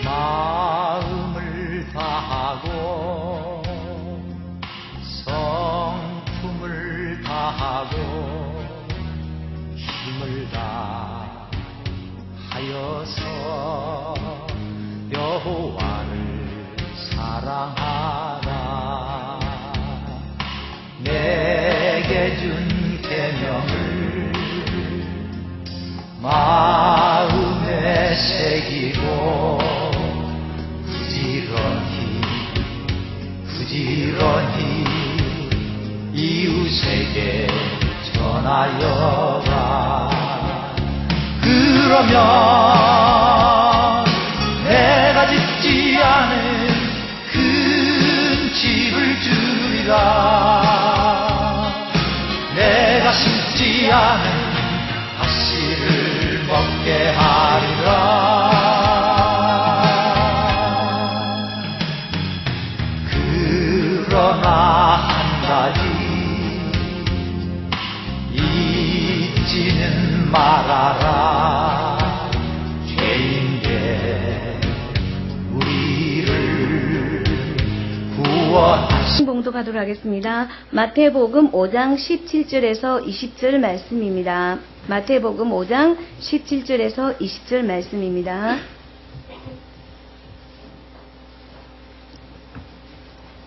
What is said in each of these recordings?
마음을 다하고 성품을 다하고 힘을 다하여서 여호와를 사랑하라. 내게 준 계명을 마음에 새기고 부지런히 이웃에게 전하여라. 그러면 내가 짓지 않은 큰 집을 주리라. 내가 심지 않은 밭씨를 먹게 하리라. 그러나 한 가지 잊지는 말아라. 죄인된 우리를 구원하시. 봉독하도록 하겠습니다. 마태복음 5장 17절에서 20절 말씀입니다. 마태복음 5장 17절에서 20절 말씀입니다.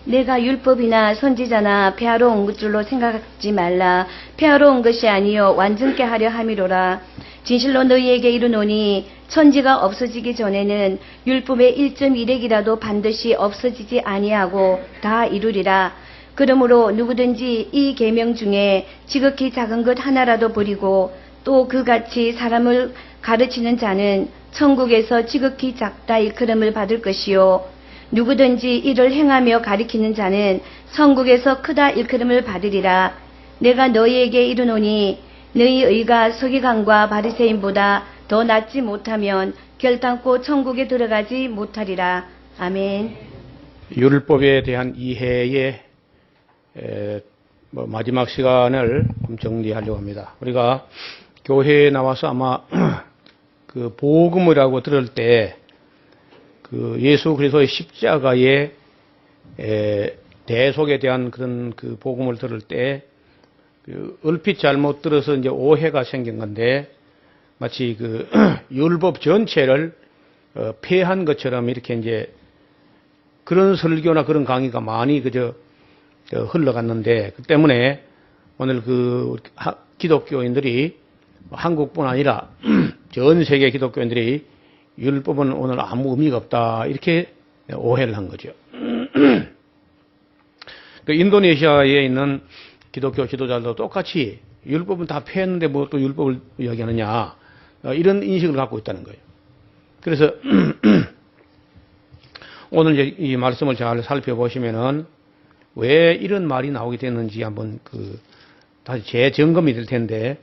내가 율법이나 선지자나 폐하러 온 것줄로 생각하지 말라. 폐하러 온 것이 아니요 완전케 하려 함이로라. 진실로 너희에게 이르노니 천지가 없어지기 전에는 율법의 1.1획이라도 반드시 없어지지 아니하고 다 이루리라. 그러므로 누구든지 이 계명 중에 지극히 작은 것 하나라도 버리고 또 그같이 사람을 가르치는 자는 천국에서 지극히 작다 일컬음을 받을 것이요 누구든지 이를 행하며 가리키는 자는 천국에서 크다 일컬음을 받으리라. 내가 너희에게 이르노니 너희 의가 서기관과 바리새인보다 더 낫지 못하면 결단코 천국에 들어가지 못하리라. 아멘. 율법에 대한 이해의 마지막 시간을 좀 정리하려고 합니다. 우리가 교회에 나와서 아마 그 복음이라고 들을 때 그 예수 그리스도의 십자가의 대속에 대한 그런 그 복음을 들을 때 그 얼핏 잘못 들어서 이제 오해가 생긴 건데 마치 그 율법 전체를 폐한 것처럼 이렇게 이제 그런 설교나 그런 강의가 많이 그저 흘러갔는데 그 때문에 오늘 그 기독교인들이 한국뿐 아니라 전 세계 기독교인들이 율법은 오늘 아무 의미가 없다 이렇게 오해를 한 거죠. 그 인도네시아에 있는 기독교 지도자들도 똑같이 율법은 다 폐했는데 뭐 또 율법을 이야기하느냐 이런 인식을 갖고 있다는 거예요. 그래서 오늘 이제 이 말씀을 잘 살펴보시면은 왜 이런 말이 나오게 됐는지 한번 다시 재점검이 될 텐데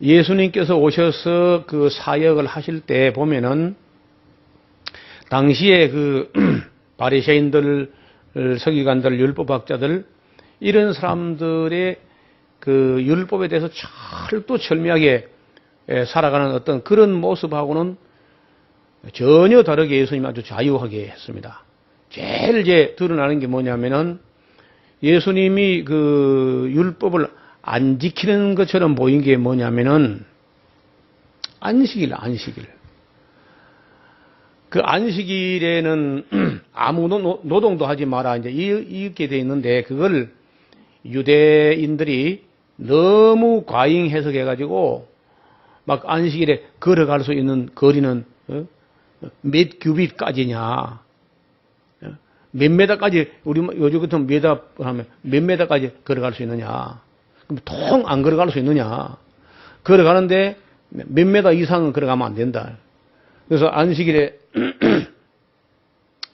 예수님께서 오셔서 그 사역을 하실 때 보면은 당시에 그 바리새인들, 서기관들, 율법학자들 이런 사람들의 그 율법에 대해서 철두철미하게 살아가는 어떤 그런 모습하고는 전혀 다르게 예수님이 아주 자유하게 했습니다. 제일 이제 드러나는 게 뭐냐면은 예수님이 그 율법을 안 지키는 것처럼 보인 게 뭐냐면은 안식일. 그 안식일에는 아무 노동도 하지 마라 이제 이렇게 돼 있는데 그걸 유대인들이 너무 과잉 해석해 가지고 막 안식일에 걸어갈 수 있는 거리는 몇 규빗까지냐 몇 메다까지 우리 요즘 같은 메다 하면 몇 메다까지 걸어갈 수 있느냐 그럼 통 안 걸어갈 수 있느냐 걸어가는데 몇 메다 이상은 걸어가면 안 된다. 그래서 안식일에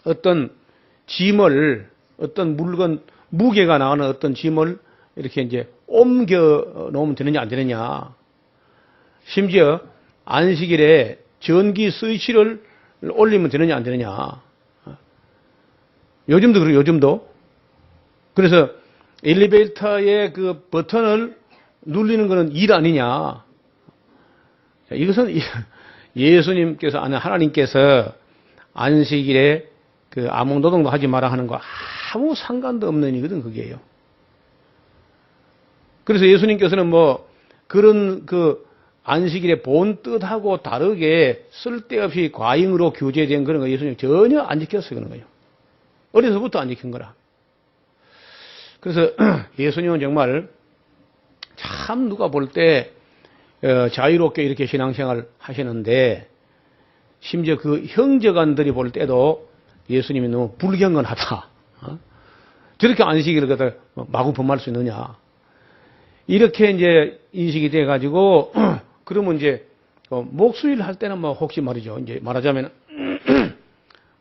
어떤 짐을 어떤 물건 무게가 나가는 어떤 짐을 이렇게 이제 옮겨 놓으면 되느냐 안 되느냐 심지어 안식일에 전기 스위치를 올리면 되느냐 안 되느냐 요즘도 그래요. 요즘도 그래서 엘리베이터의 그 버튼을 누르는 것은 일 아니냐 이것은 예수님께서 아니 하나님께서 안식일에 그 아무 노동도 하지 마라 하는 거 아무 상관도 없는 일이거든, 그게요. 그래서 예수님께서는 뭐 그런 그 안식일의 본 뜻하고 다르게 쓸데없이 과잉으로 규제된 그런 거 예수님 전혀 안 지켰어요, 그런 거예요. 어려서부터 안 지킨 거라. 그래서 예수님은 정말 참 누가 볼 때 자유롭게 이렇게 신앙생활을 하시는데 심지어 그 형제간들이 볼 때도 예수님이 너무 불경건하다. 저렇게 안식일을 갖다 마구 범할 수 있느냐. 이렇게 이제 인식이 돼가지고 그러면 이제 목수일 할 때는 뭐 혹시 말이죠. 이제 말하자면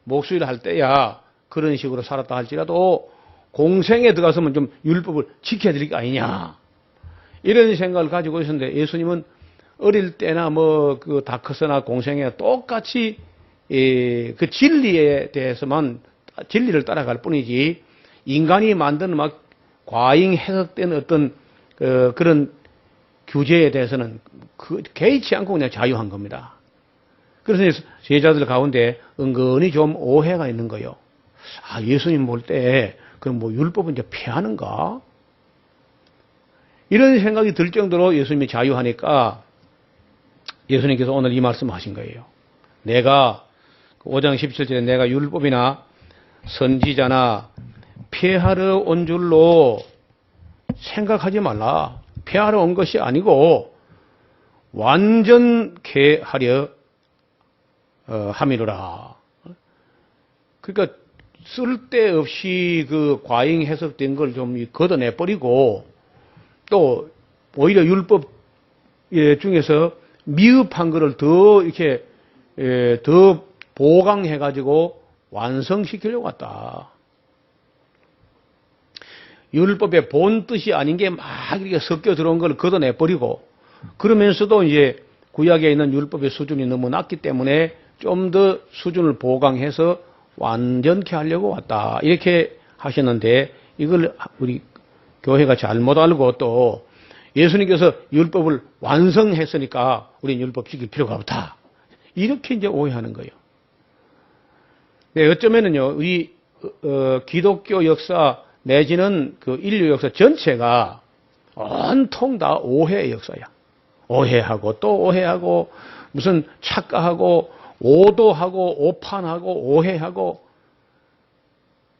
목수일 할 때야 그런 식으로 살았다 할지라도 공생에 들어가서면 좀 율법을 지켜야 될 게 아니냐. 이런 생각을 가지고 있었는데 예수님은 어릴 때나 뭐 그 다크서나 공생에 똑같이 그 진리에 대해서만 진리를 따라갈 뿐이지 인간이 만든 막 과잉 해석된 어떤 그런 규제에 대해서는 개의치 않고 그냥 자유한 겁니다. 그래서 제자들 가운데 은근히 좀 오해가 있는 거예요. 아, 예수님 볼 때 그럼 뭐 율법은 이제 폐하는가? 이런 생각이 들 정도로 예수님이 자유하니까 예수님께서 오늘 이 말씀 하신 거예요. 내가 5장 17절에 내가 율법이나 선지자나 폐하러 온 줄로 생각하지 말라. 폐하러 온 것이 아니고 완전케 하려 함이로라. 그러니까 쓸데없이 그 과잉 해석된 걸 좀 걷어내 버리고 또 오히려 율법 중에서 미흡한 것을 더 이렇게 더 보강해 가지고 완성시키려고 왔다. 율법의 본 뜻이 아닌 게 막 이렇게 섞여 들어온 걸 걷어내 버리고 그러면서도 이제 구약에 있는 율법의 수준이 너무 낮기 때문에 좀 더 수준을 보강해서 완전케 하려고 왔다. 이렇게 하셨는데 이걸 우리 교회가 잘못 알고 또 예수님께서 율법을 완성했으니까 우리는 율법 지킬 필요가 없다. 이렇게 이제 오해하는 거예요. 네, 어쩌면은요, 우리 기독교 역사 내지는 그 인류 역사 전체가 온통 다 오해의 역사야. 오해하고 또 오해하고 무슨 착각하고 오도하고 오판하고 오해하고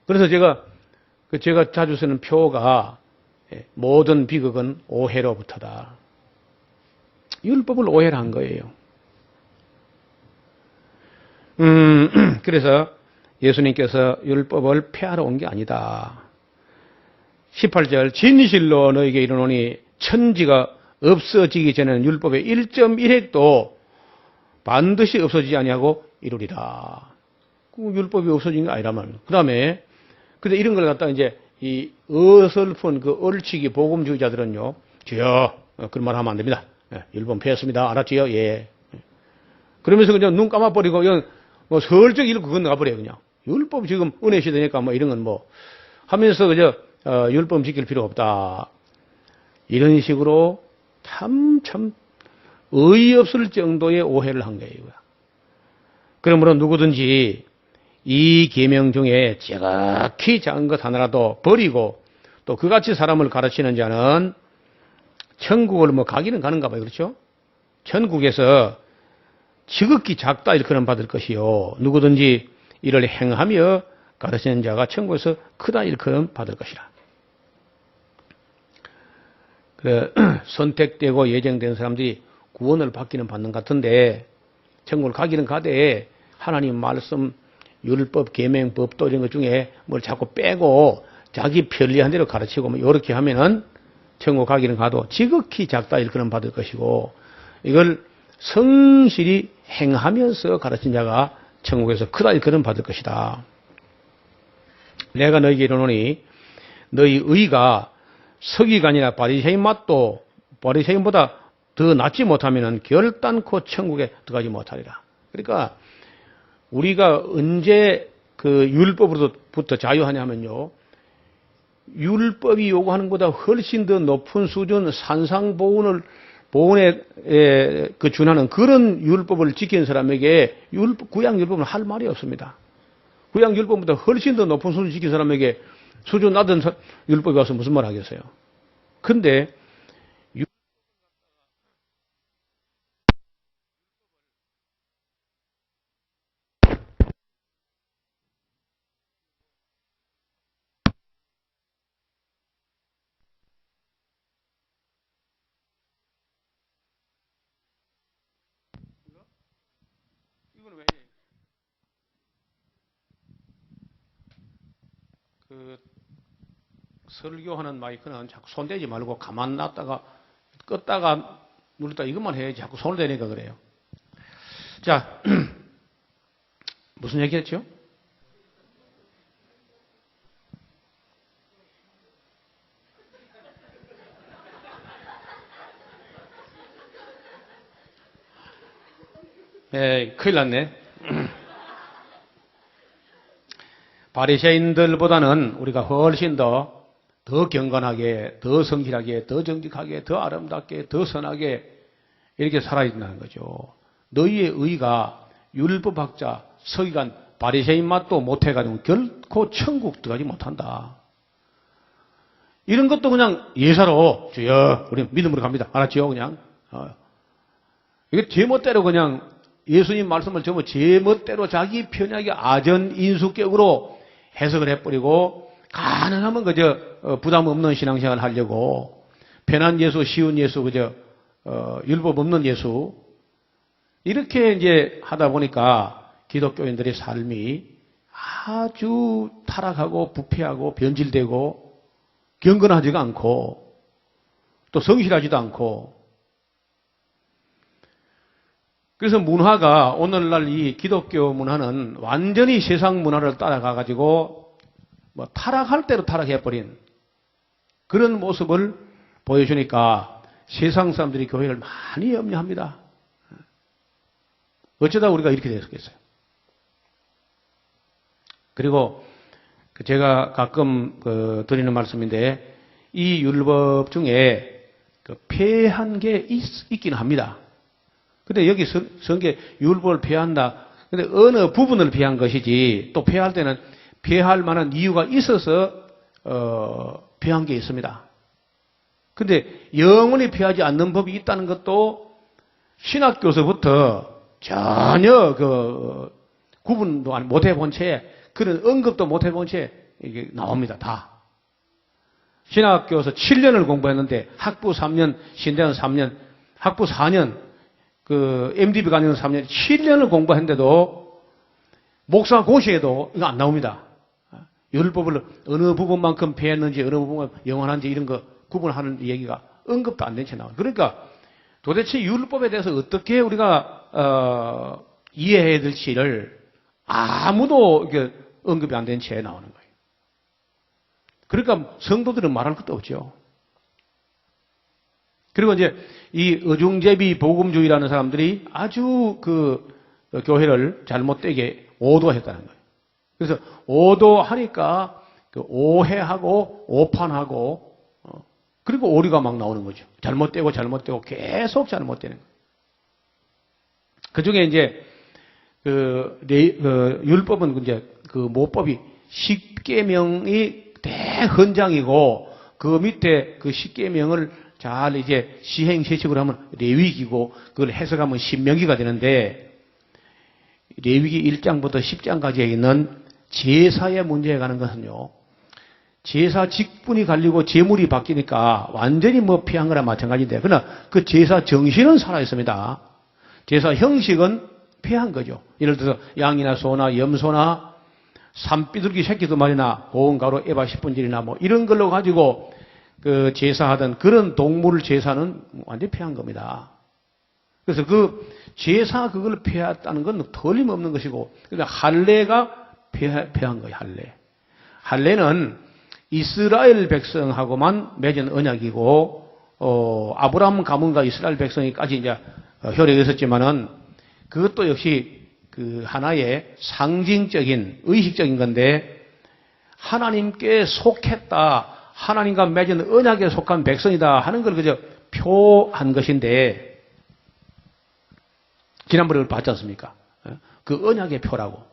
그래서 제가 자주 쓰는 표가 모든 비극은 오해로부터다. 율법을 오해를 한 거예요. 그래서 예수님께서 율법을 폐하러 온 게 아니다. 18절 진실로 너에게 이르노니 천지가 없어지기 전에는 율법의 1.1획도 반드시 없어지지 아니하고 이루리라. 율법이 없어진 게 아니란 말이에요. 그 다음에 근데 이런 걸 갖다가 이제 이 어설픈 그 얼치기 복음주의자들은요, 주여 그런 말 하면 안 됩니다. 율법 폐했습니다. 알았지요? 예. 그러면서 그냥 눈 감아버리고 그냥 뭐 설정 읽고 건너가 버려요. 그냥 율법 지금 은혜 시대니까 뭐 이런 건 뭐 하면서 그저 율법 지킬 필요 없다. 이런 식으로 참 어이없을 정도의 오해를 한 거예요. 그러므로 누구든지 이 계명 중에 지극히 작은 것 하나라도 버리고 또 그같이 사람을 가르치는 자는 천국을 뭐 가기는 가는가 봐요. 그렇죠? 천국에서 지극히 작다 일컬음 받을 것이요. 누구든지 이를 행하며 가르치는 자가 천국에서 크다 일컬음 받을 것이라. 그래, 선택되고 예정된 사람들이 구원을 받기는 받는 것 같은데 천국을 가기는 가되 하나님 말씀, 율법, 계명, 법도 이런 것 중에 뭘 자꾸 빼고 자기 편리한 대로 가르치고 뭐 이렇게 하면은 천국 가기는 가도 지극히 작다 일컬음 받을 것이고 이걸 성실히 행하면서 가르친 자가 천국에서 크다 일컬음 받을 것이다. 내가 너희에게 이르노니 너희 의가 서기관이나 바리새인 맛도 바리새인보다 더 낫지 못하면은 결단코 천국에 들어가지 못하리라. 그러니까 우리가 언제 그 율법으로부터 자유하냐 하면요. 율법이 요구하는 것보다 훨씬 더 높은 수준 산상보훈을 보훈에 그 준하는 그런 율법을 지킨 사람에게 구약 율법은 할 말이 없습니다. 구약 율법보다 훨씬 더 높은 수준을 지킨 사람에게 수준 낮은 율법이 와서 무슨 말 하겠어요. 근데 이거는 왜 그 설교하는 마이크는 자꾸 손대지 말고 가만 놨다가 껐다가 누르다 이것만 해야지 자꾸 손을 대니까 그래요. 자, 무슨 얘기했죠? 큰일 났네. 바리새인들보다는 우리가 훨씬 더 경건하게, 더 성실하게, 더 정직하게, 더 아름답게, 더 선하게 이렇게 살아야 된다는 거죠. 너희의 의가 율법학자, 서기관, 바리새인 맛도 못해가지고 결코 천국 들어가지 못한다. 이런 것도 그냥 예사로 주여 우리 믿음으로 갑니다. 알았죠? 그냥 이게 제멋대로 그냥 예수님 말씀을 전부 제멋대로 자기 편하게 아전인수격으로 해석을 해버리고 가능하면 그저 부담 없는 신앙생활을 하려고 편한 예수, 쉬운 예수, 그저 율법 없는 예수 이렇게 이제 하다 보니까 기독교인들의 삶이 아주 타락하고 부패하고 변질되고 경건하지가 않고 또 성실하지도 않고 그래서 문화가 오늘날 이 기독교 문화는 완전히 세상 문화를 따라가가지고 뭐 타락할 대로 타락해버린 그런 모습을 보여주니까 세상 사람들이 교회를 많이 염려합니다. 어쩌다 우리가 이렇게 됐겠어요. 그리고 제가 가끔 드리는 말씀인데 이 율법 중에 폐한 게 있긴 합니다. 근데 여기 성경에 율법을 폐한다. 근데 어느 부분을 폐한 것이지 또 폐할 때는 폐할 만한 이유가 있어서 폐한 게 있습니다. 근데 영원히 폐하지 않는 법이 있다는 것도 신학교서부터 전혀 구분도 못 해본 채 그런 언급도 못 해본 채 이게 나옵니다. 다. 신학교에서 7년을 공부했는데 학부 3년, 신대원 3년, 학부 4년 MDB 과정 3년, 7년을 공부했는데도 목사 고시에도 이거 안 나옵니다. 율법을 어느 부분만큼 폐했는지 어느 부분만 영원한지 이런 거 구분하는 얘기가 언급도 안 된 채 나와요. 그러니까 도대체 율법에 대해서 어떻게 우리가 이해해야 될지를 아무도 이게 언급이 안 된 채 나오는 거예요. 그러니까 성도들은 말할 것도 없죠. 그리고 이제 이 어중제비 복음주의라는 사람들이 아주 교회를 잘못되게 오도했다는 거예요. 그래서 오도하니까 오해하고 오판하고 그리고 오류가 막 나오는 거죠. 잘못되고 계속 잘못되는 거예요. 그 중에 이제 율법은 이제 모법이 십계명이 대헌장이고 그 밑에 그 십계명을 잘 이제 시행세식으로 하면 레위기고 그걸 해석하면 신명기가 되는데 레위기 1장부터 10장까지에 있는 제사의 문제에 가는 것은요. 제사 직분이 갈리고 제물이 바뀌니까 완전히 피한 거랑 마찬가지인데 그러나 그 제사 정신은 살아있습니다. 제사 형식은 폐한 거죠. 예를 들어서 양이나 소나 염소나 산비둘기 새끼 2마리나 고운 가루 에바 10분질이나 뭐 이런 걸로 가지고 제사하던 그런 동물 제사는 완전히 폐한 겁니다. 그래서 제사 그걸 폐했다는 건 틀림없는 것이고, 그러니까 할례가 폐한 거예요, 할례. 할례는 이스라엘 백성하고만 맺은 언약이고, 아브라함 가문과 이스라엘 백성이까지 이제 혈액이 있었지만은 그것도 역시 하나의 상징적인, 의식적인 건데, 하나님께 속했다, 하나님과 맺은 언약에 속한 백성이다 하는 걸 그저 표한 것인데, 지난번에 그걸 봤지 않습니까? 그 언약의 표라고.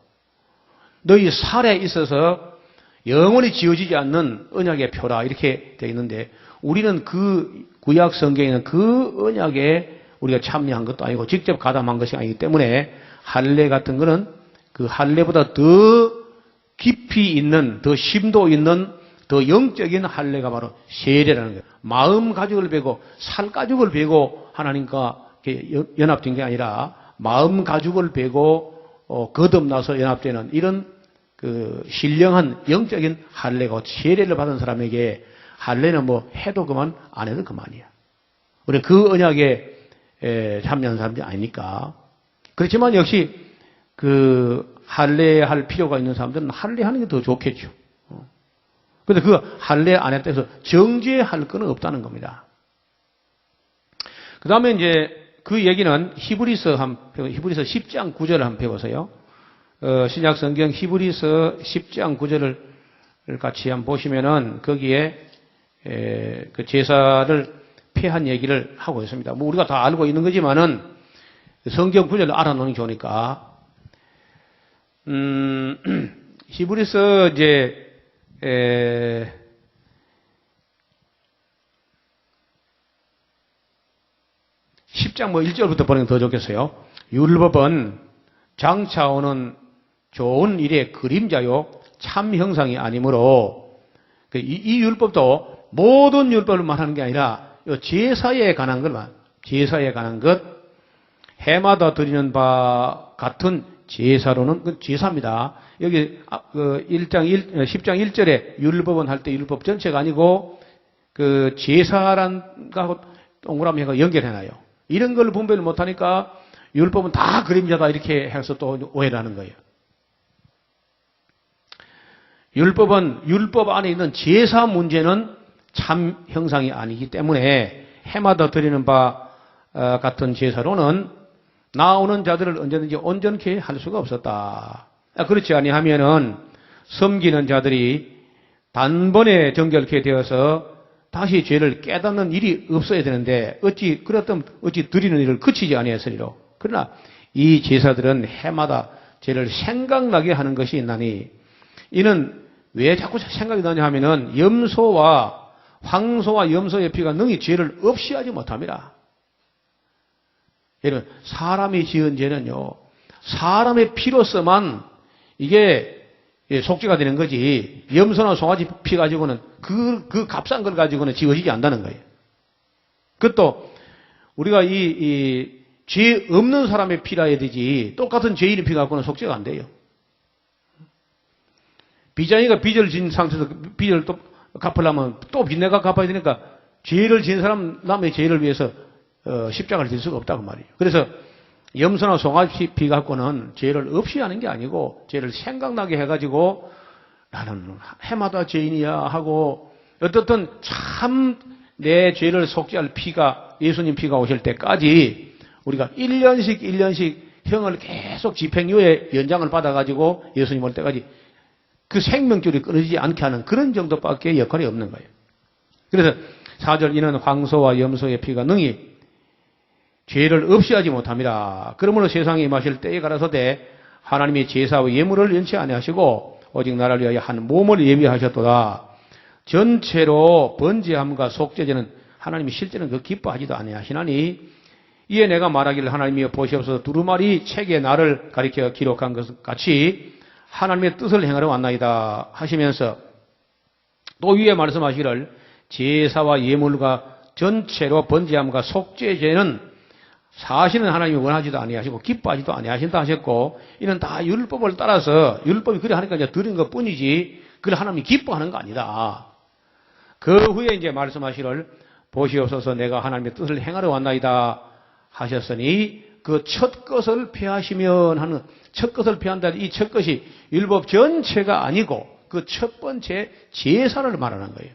너희 살에 있어서 영원히 지워지지 않는 언약의 표라 이렇게 되어 있는데, 우리는 그 구약 성경에 있는 그 언약에 우리가 참여한 것도 아니고 직접 가담한 것이 아니기 때문에 할례 같은 거는 그 할례보다 더 깊이 있는, 더 심도 있는, 더 영적인 할례가 바로 세례라는 거예요. 마음 가죽을 베고 살 가죽을 베고 하나님과 연합된 게 아니라 마음 가죽을 베고 거듭나서 연합되는 이런 그 신령한 영적인 할례가, 세례를 받은 사람에게 할례는 뭐 해도 그만 안 해도 그만이야. 우리 그 언약에 참여한 사람들이 아니니까. 그렇지만 역시 그 할례할 필요가 있는 사람들은 할례하는 게 더 좋겠죠. 그런데 그 할례 안 했다 해서 정죄할 건 없다는 겁니다. 그 다음에 이제 그 얘기는 히브리서 10장 9절을 한번 배워보세요. 신약 성경 히브리서 10장 9절을 같이 한번 보시면은 거기에 그 제사를 폐한 얘기를 하고 있습니다. 뭐 우리가 다 알고 있는 거지만은 성경 구절을 알아놓는 게 좋으니까. 히브리서 이제 10장 뭐 1절부터 보는 게 더 좋겠어요. 율법은 장차오는 좋은 일의 그림자요 참 형상이 아니므로, 이 율법도 모든 율법을 말하는 게 아니라 제사에 관한 것만, 제사에 관한 것, 해마다 드리는 바 같은 제사로는 그 제사입니다. 여기 10장 1절에 율법은 할 때 율법 전체가 아니고 그 제사란 거하고 동그라미 해서 연결해놔요. 이런 걸 분별을 못하니까 율법은 다 그림자다 이렇게 해서 또 오해를 하는 거예요. 율법은 율법 안에 있는 제사 문제는 참 형상이 아니기 때문에 해마다 드리는 바 같은 제사로는 나오는 자들을 언제든지 온전케 할 수가 없었다. 그렇지 아니하면은 섬기는 자들이 단번에 정결케 되어서 다시 죄를 깨닫는 일이 없어야 되는데 어찌 그렇다면 어찌 드리는 일을 그치지 아니했으리로. 그러나 이 제사들은 해마다 죄를 생각나게 하는 것이 있나니, 이는 왜 자꾸 생각이 나냐 하면은 염소와 황소와 염소의 피가 능히 죄를 없이 하지 못합니다. 여러분, 사람이 지은 죄는요, 사람의 피로서만 이게 속죄가 되는 거지, 염소나 송아지 피 가지고는 그 값싼 걸 가지고는 지워지지 않는다는 거예요. 그것도 우리가 이 죄 없는 사람의 피라 해야 되지, 똑같은 죄인의 피 갖고는 속죄가 안 돼요. 비장이가 빚을 진 상태에서 빚을 또 갚으려면 또 빚내가 갚아야 되니까 죄를 진 사람, 남의 죄를 위해서 십자가를 질 수가 없다고 말이에요. 그래서 염소나 송아지 피 갖고는 죄를 없이 하는 게 아니고 죄를 생각나게 해가지고 나는 해마다 죄인이야 하고, 어떻든 참 내 죄를 속죄할 피가, 예수님 피가 오실 때까지 우리가 1년씩 형을 계속 집행유예 연장을 받아가지고 예수님 올 때까지 그 생명줄이 끊어지지 않게 하는 그런 정도밖에 역할이 없는 거예요. 그래서 4절, 이는 황소와 염소의 피가 능히 죄를 없이 하지 못함이라. 그러므로 세상에 임하실 때에 가라사대 하나님이 제사와 예물을 연치 아니하시고 오직 나를 위하여 한 몸을 예비하셨도다. 전체로 번제함과 속죄제는 하나님이 실제는 그 기뻐하지도 아니하시나니, 이에 내가 말하기를 하나님이여 보시옵소서 두루마리 책에 나를 가리켜 기록한 것 같이 하나님의 뜻을 행하러 왔나이다 하시면서 또 위에 말씀하시기를 제사와 예물과 전체로 번제함과 속죄제는 사실은 하나님이 원하지도 아니하시고 기뻐하지도 아니하신다 하셨고, 이는 다 율법을 따라서 율법이 그래 하니까 이제 드린 것 뿐이지 그걸 하나님이 기뻐하는 거 아니다. 그 후에 이제 말씀하시기를 보시옵소서 내가 하나님의 뜻을 행하러 왔나이다 하셨으니, 그 첫 것을 폐하시면 하는, 첫 것을 폐한다, 이 첫 것이 율법 전체가 아니고 그 첫 번째 제사를 말하는 거예요.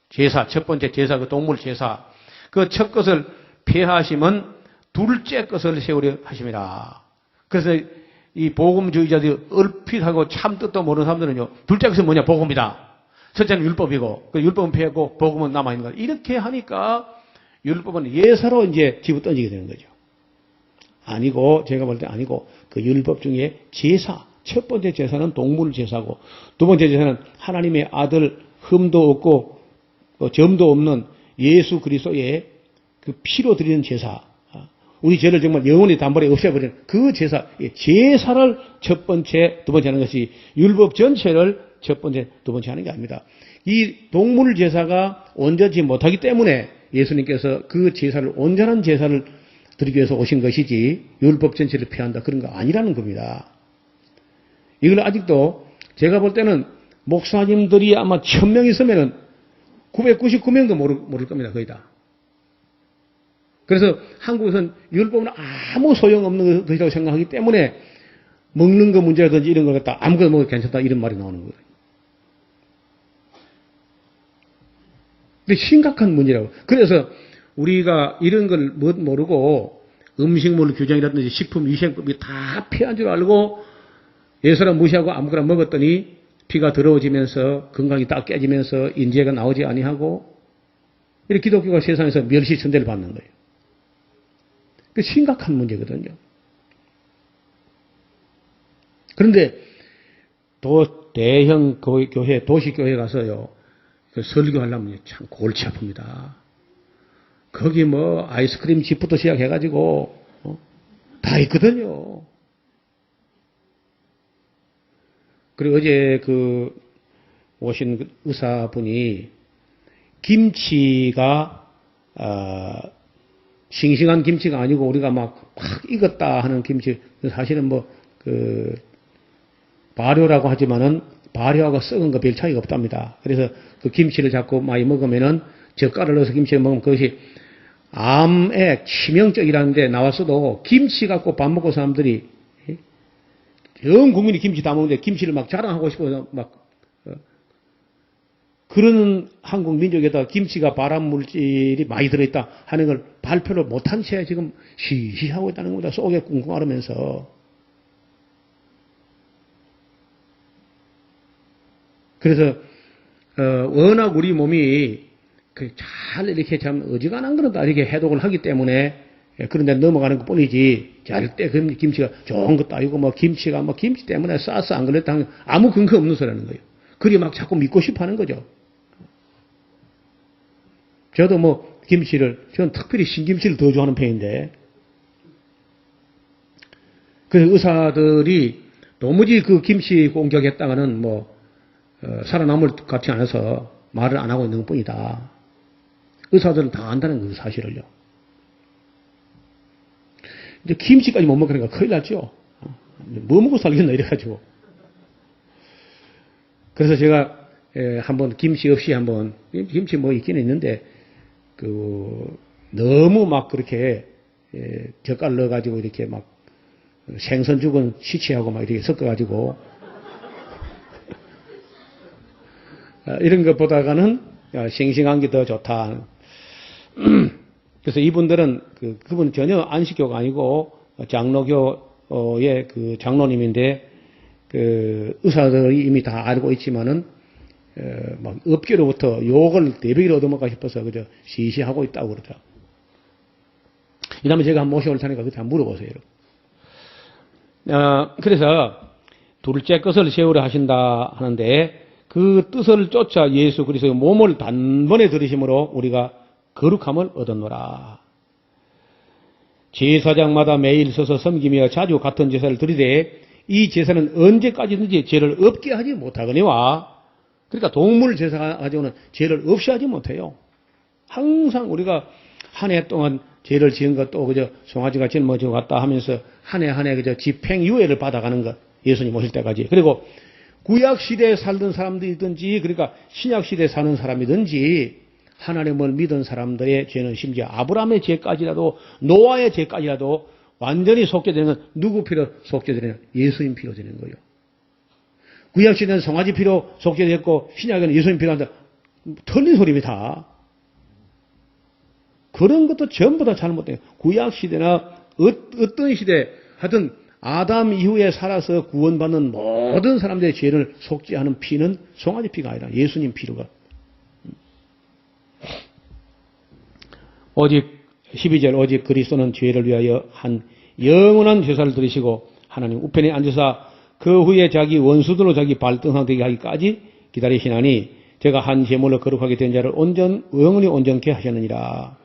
제사, 첫 번째 제사, 그 동물 제사, 그 첫 것을 폐하시면 둘째 것을 세우려 하심이라. 그래서 이 복음주의자들이 얼핏하고 참 뜻도 모르는 사람들은요, 둘째 것은 뭐냐? 복음이다. 첫째는 율법이고, 그 율법은 폐하고 복음은 남아있는 거다. 이렇게 하니까 율법은 예사로 이제 집어 던지게 되는 거죠. 아니고, 제가 볼 때 아니고, 그 율법 중에 제사, 첫 번째 제사는 동물 제사고, 두 번째 제사는 하나님의 아들, 흠도 없고, 점도 없는 예수 그리스도의 그 피로 드리는 제사. 우리 죄를 정말 영원히 단번에 없애버리는 그 제사, 제사를 첫 번째, 두 번째 하는 것이 율법 전체를 첫 번째, 두 번째 하는 게 아닙니다. 이 동물 제사가 온전치 못하기 때문에 예수님께서 그 제사를, 온전한 제사를 드리기 위해서 오신 것이지 율법 전체를 폐한다 그런 거 아니라는 겁니다. 이걸 아직도 제가 볼 때는 목사님들이 아마 1000명 있으면은 999명도 모를 겁니다. 거의 다. 그래서 한국에서는 율법은 아무 소용없는 것이라고 생각하기 때문에 먹는 거 문제라든지 이런 걸 갖다 아무거나 먹어도 괜찮다 이런 말이 나오는 거예요. 근데 심각한 문제라고. 그래서 우리가 이런 걸 모르고 음식물 규정이라든지 식품위생법이 다 폐한 줄 알고 예수를 무시하고 아무거나 먹었더니 피가 더러워지면서 건강이 딱 깨지면서 인재가 나오지 아니하고 이렇게 기독교가 세상에서 멸시천대를 받는 거예요. 그 심각한 문제거든요. 그런데 대형 교회, 도시교회 가서요, 그 설교하려면 참 골치 아픕니다. 거기 뭐 아이스크림 집부터 시작해가지고 다 있거든요. 그리고 어제 그 오신 그 의사분이 김치가 싱싱한 김치가 아니고 우리가 막 익었다 하는 김치, 사실은 뭐 그 발효라고 하지만은 발효하고 썩은 거 별 차이가 없답니다. 그래서 그 김치를 자꾸 많이 먹으면은 젓갈을 넣어서 김치를 먹으면 그것이 암에 치명적이라는 데 나왔어도 김치 갖고 밥 먹고 사람들이 전 국민이 김치 다 먹는데 김치를 막 자랑하고 싶어서 막 그런 한국 민족에다 김치가 발암물질이 많이 들어있다 하는 걸 발표를 못한 채 지금 시시하고 있다는 겁니다. 속에 꿍꿍 앓으면서. 그래서 워낙 우리 몸이 잘 이렇게 참 어지간한 거는 다 이렇게 해독을 하기 때문에 그런 데 넘어가는 것 뿐이지 절대 김치가 좋은 것도 아니고 뭐 김치가 뭐 김치 때문에 싸서 안 걸렸다 하면 아무 근거 없는 소리라는 거예요. 그리 막 자꾸 믿고 싶어 하는 거죠. 저도 뭐 저는 특별히 신김치를 더 좋아하는 편인데 그래서 의사들이 도무지 그 김치 공격했다가는 뭐 살아남을 것 같지 않아서 말을 안 하고 있는 것 뿐이다. 의사들은 다 안다는 그 사실을요. 이제 김치까지 못 먹으니까 큰일 났죠. 뭐 먹고 살겠나 이래가지고. 그래서 제가 한번 김치 없이 한번 김치 뭐 있긴 있는데 너무 막 그렇게 젓갈 넣어가지고 이렇게 막 생선 죽은 시치하고 막 이렇게 섞어가지고 이런 것보다는 싱싱한 게 더 좋다. 그래서 이분들은 그분 전혀 안식교가 아니고 장로교의 그 장로님인데 의사들이 이미 다 알고 있지만은 막 업계로부터 욕을 대비를 얻어먹고 싶어서 그저 시시하고 있다고 그러더라고요. 이 다음에 제가 한번 모셔올 테니까 그때 한번 물어보세요. 그래서 둘째 것을 세우려 하신다 하는데 그 뜻을 쫓아 예수 그리스도의 몸을 단번에 들이심으로 우리가 거룩함을 얻었노라. 제사장마다 매일 서서 섬기며 자주 같은 제사를 드리되 이 제사는 언제까지든지 죄를 없게 하지 못하거니와 그러니까 동물 제사 가지고는 죄를 없이 하지 못해요. 항상 우리가 한 해 동안 죄를 지은 것도 그저 송아지가 짊어지고 갔다 하면서 한 해 한 해 그저 집행유예를 받아가는 것 예수님 오실 때까지. 그리고 구약 시대에 살던 사람들이든지 그러니까 신약 시대에 사는 사람이든지 하나님을 믿은 사람들의 죄는 심지어 아브라함의 죄까지라도 노아의 죄까지라도 완전히 속죄되는 건 누구 피로 속죄되는 예수님 피로 되는 거예요. 구약 시대는 송아지 피로 속죄됐고 신약에는 예수님 피로 한다. 틀린 소리입니다. 그런 것도 전부 다 잘못돼요. 구약 시대나 어떤 시대 하여튼 아담 이후에 살아서 구원받는 모든 사람들의 죄를 속죄하는 피는 송아지 피가 아니라 예수님 피로가. 오직 12절 오직 그리스도는 죄를 위하여 한 영원한 제사를 드리시고 하나님 우편에 앉으사 그 후에 자기 원수들로 자기 발등상되게 하기까지 기다리시나니 제가 한 제물로 거룩하게 된 자를 영원히 온전케 하셨느니라.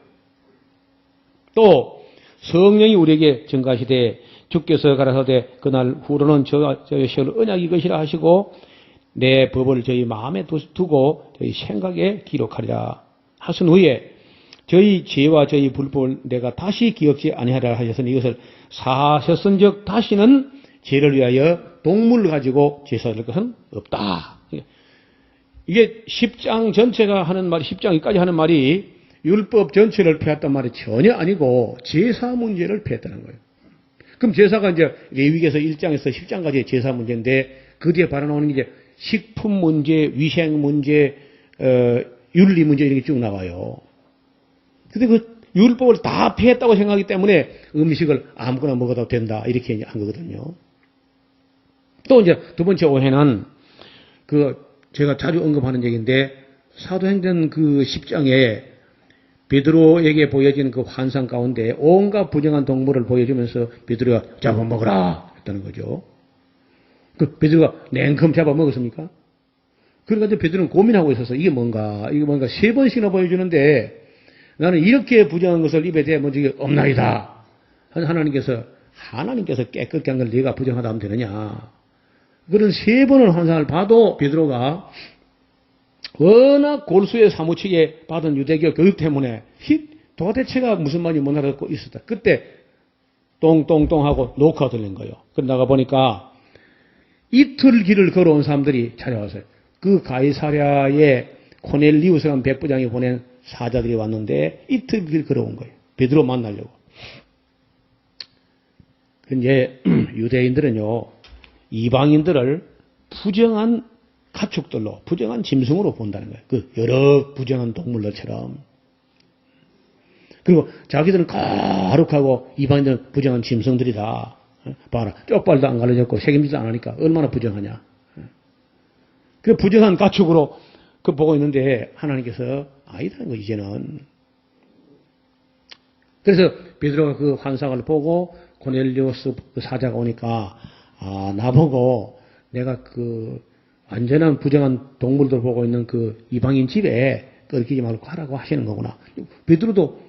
또 성령이 우리에게 증가하시되 주께서 가라사대 그날 후로는 저의 시를 언약이 것이라 하시고 내 법을 저희 마음에 두고 저희 생각에 기록하리라 하신 후에 저희 죄와 저희 불법을 내가 다시 기억지 아니하리라 하셨으니 이것을 사하셨은즉 다시는 죄를 위하여 동물을 가지고 제사드릴 것은 없다. 이게 10장 전체가 하는 말이 10장까지 하는 말이 율법 전체를 폐했단 말이 전혀 아니고 제사 문제를 폐했다는 거예요. 그럼 제사가 이제 레위기에서 1장에서 10장까지의 제사 문제인데 그 뒤에 발언하는 게 이제 식품 문제, 위생 문제, 윤리 문제 이런 게 쭉 나와요. 근데 그 율법을 다 폐했다고 생각하기 때문에 음식을 아무거나 먹어도 된다 이렇게 한 거거든요. 또 이제 두 번째 오해는 제가 자주 언급하는 얘기인데 사도행전 그 10장에 베드로에게 보여지는 그 환상 가운데 온갖 부정한 동물을 보여주면서 베드로가 잡아먹으라 했다는 거죠. 그 베드로가 냉큼 잡아먹었습니까? 그러니까 이제 베드로는 고민하고 있어서 이게 뭔가 세 번씩이나 보여주는데 나는 이렇게 부정한 것을 입에 대면 이게 없나이다. 하나님께서 깨끗게 한 걸 네가 부정하다 하면 되느냐. 그런 세 번을 환상을 봐도 베드로가 워낙 골수에 사무치게 받은 유대교 교육 때문에 도대체가 무슨 말인지 못 알아듣고 있었다. 그때 똥똥똥 하고 녹화가 들린 거예요. 그러다가 보니까 이틀 길을 걸어온 사람들이 찾아왔어요. 그 가이사랴에 코넬리우스라는 백부장이 보낸 사자들이 왔는데 이틀 길 걸어온 거예요. 베드로 만나려고. 이제 유대인들은요 이방인들을 부정한 가축들로, 부정한 짐승으로 본다는 거예요. 그 여러 부정한 동물들처럼. 그리고 자기들은 거룩하고 이방인들은 부정한 짐승들이다. 봐라. 쪽발도 안 갈라졌고 책임지도 안 하니까 얼마나 부정하냐. 그 부정한 가축으로 그 보고 있는데 하나님께서 아니다는 거 이제는. 그래서 베드로가 그 환상을 보고 고넬리오스 그 사자가 오니까 나보고 내가 그 완전한 부정한 동물들 보고 있는 그 이방인 집에 끓이지 말고 가라고 하시는 거구나. 베드로도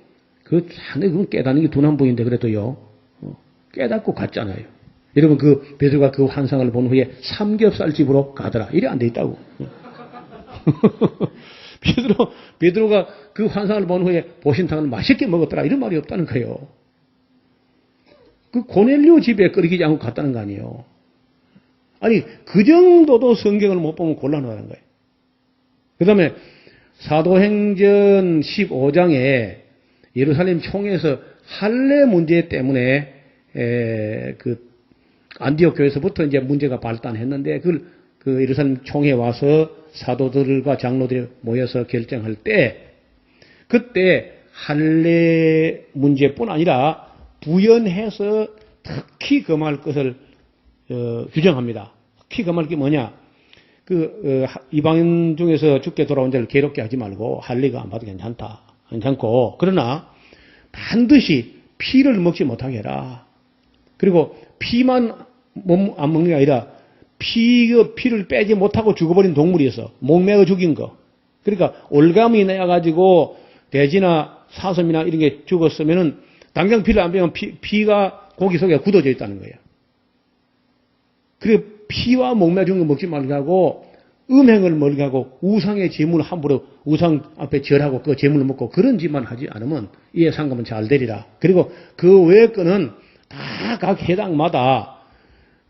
상당히 그건 깨닫는 게 둔한부인데 그래도요. 깨닫고 갔잖아요. 여러분 그 베드로가 그 환상을 본 후에 삼겹살 집으로 가더라. 이래 안 돼 있다고. 베드로가 그 환상을 본 후에 보신탕을 맛있게 먹었더라. 이런 말이 없다는 거예요. 그 고넬료 집에 끓이지 않고 갔다는 거 아니에요. 아니 그 정도도 성경을 못 보면 곤란하다는 거예요. 그 다음에 사도행전 15장에 예루살렘 총회에서 할례 문제 때문에 그 안디옥 교회에서부터 이제 문제가 발단했는데 그 예루살렘 총회에 와서 사도들과 장로들이 모여서 결정할 때 그때 할례 문제뿐 아니라 부연해서 특히 금할 것을 규정합니다. 특히 금할 게 뭐냐? 이방인 중에서 죽게 돌아온 자를 괴롭게 하지 말고 할례가 안 봐도 괜찮고 그러나 반드시 피를 먹지 못하게 해라. 그리고 피만 안 먹는 게 아니라 피를 빼지 못하고 죽어버린 동물이 있어. 목매어 죽인 거. 그러니까 올감이 나가지고 돼지나 사슴이나 이런 게 죽었으면은 당장 피를 안 빼면 피가 고기 속에 굳어져 있다는 거예요. 그리고 피와 목매 죽은 거 먹지 말게 하고 음행을 멀게 하고 우상의 제물을 함부로 우상 앞에 절하고 그 제물을 먹고 그런 짓만 하지 않으면 이에 상금은 잘 되리라. 그리고 그 외의 거는 다 각 해당마다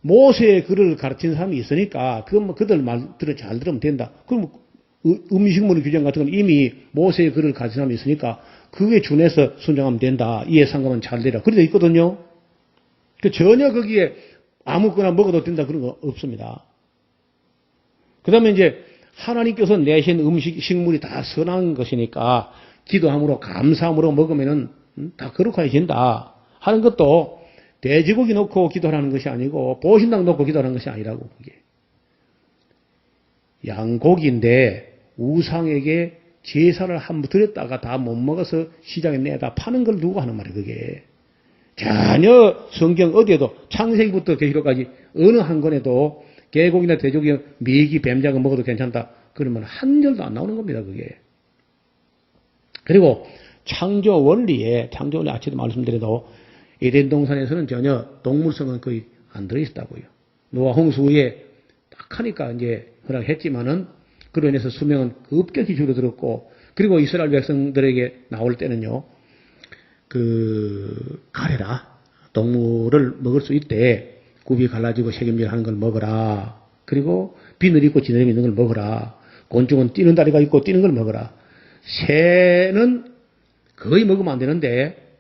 모세의 글을 가르친 사람이 있으니까 그들 말들을 잘 들으면 된다. 그럼 음식물 규정 같은 건 이미 모세의 글을 가르친 사람이 있으니까 그게 준해서 순종하면 된다. 이에 상금은 잘 되리라. 그래 돼 있거든요. 전혀 거기에 아무거나 먹어도 된다 그런 거 없습니다. 그 다음에 이제 하나님께서 내신 식물이 다 선한 것이니까 기도함으로 감사함으로 먹으면은 다 거룩해진다 하는 것도 돼지고기 놓고 기도하는 것이 아니고 보신당 놓고 기도하는 것이 아니라고. 그게 양고기인데 우상에게 제사를 한번 드렸다가 다 못 먹어서 시장에 내다 파는 걸 누가 하는 말이에요, 그게. 전혀 성경 어디에도 창세기부터 계시록까지 어느 한 권에도 개고기나 돼지고기, 메기, 뱀장어 먹어도 괜찮다. 그러면 한 절도 안 나오는 겁니다, 그게. 그리고 창조 원리에 아침에도 말씀드려도 에덴 동산에서는 전혀 동물성은 거의 안 들어있다고요. 노아 홍수 후에 딱 하니까 이제 허락했지만은 그로 인해서 수명은 급격히 줄어들었고, 그리고 이스라엘 백성들에게 나올 때는요, 가래라. 동물을 먹을 수 있대. 굽이 갈라지고 색임질 하는 걸 먹어라. 그리고 비늘 있고 지느러미 있는 걸 먹어라. 곤충은 뛰는 다리가 있고 뛰는 걸 먹어라. 새는 거의 먹으면 안 되는데,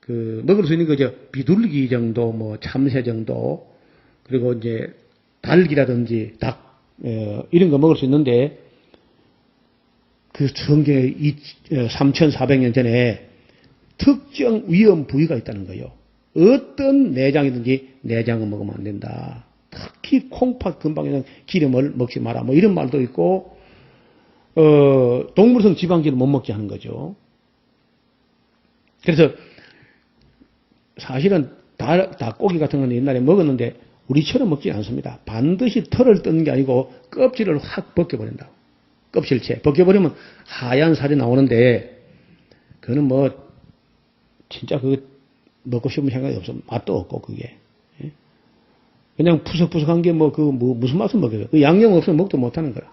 먹을 수 있는 거, 비둘기 정도, 뭐, 참새 정도, 그리고 이제, 닭이라든지, 닭, 이런 거 먹을 수 있는데, 성경에 3,400년 전에 특정 위험 부위가 있다는 거예요. 어떤 내장이든지 내장을 먹으면 안 된다. 특히 콩팥 근방에는 기름을 먹지 마라. 뭐 이런 말도 있고, 동물성 지방질을 못 먹게 하는 거죠. 그래서 사실은 닭고기 같은 건 옛날에 먹었는데 우리처럼 먹지 않습니다. 반드시 털을 뜯는 게 아니고 껍질을 확 벗겨버린다고. 껍질째. 벗겨버리면 하얀 살이 나오는데 그거는 뭐 진짜 먹고 싶은 생각이 없어. 맛도 없고 그게. 그냥 푸석푸석한 게 무슨 맛을 먹여요. 양념 없으면 먹도 못하는 거야.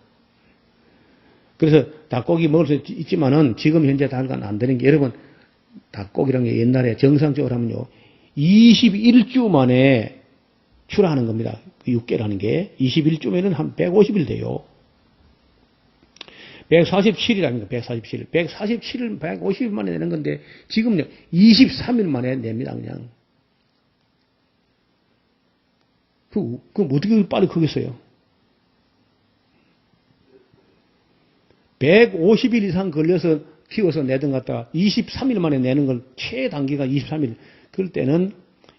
그래서 닭고기 먹을 수 있지만은 지금 현재 닭은 안 되는 게, 여러분 닭고기란 게 옛날에 정상적으로 하면요 21주 만에 출하하는 겁니다. 육개라는 게 21주면은 한 150일 돼요. 147일 아닙니까? 147일. 147일, 150일 만에 내는 건데 지금요 23일 만에 냅니다. 그냥. 그럼 어떻게 빨리 크겠어요? 150일 이상 걸려서 키워서 내던 갖다가 23일 만에 내는 걸 최단기가 23일. 그럴 때는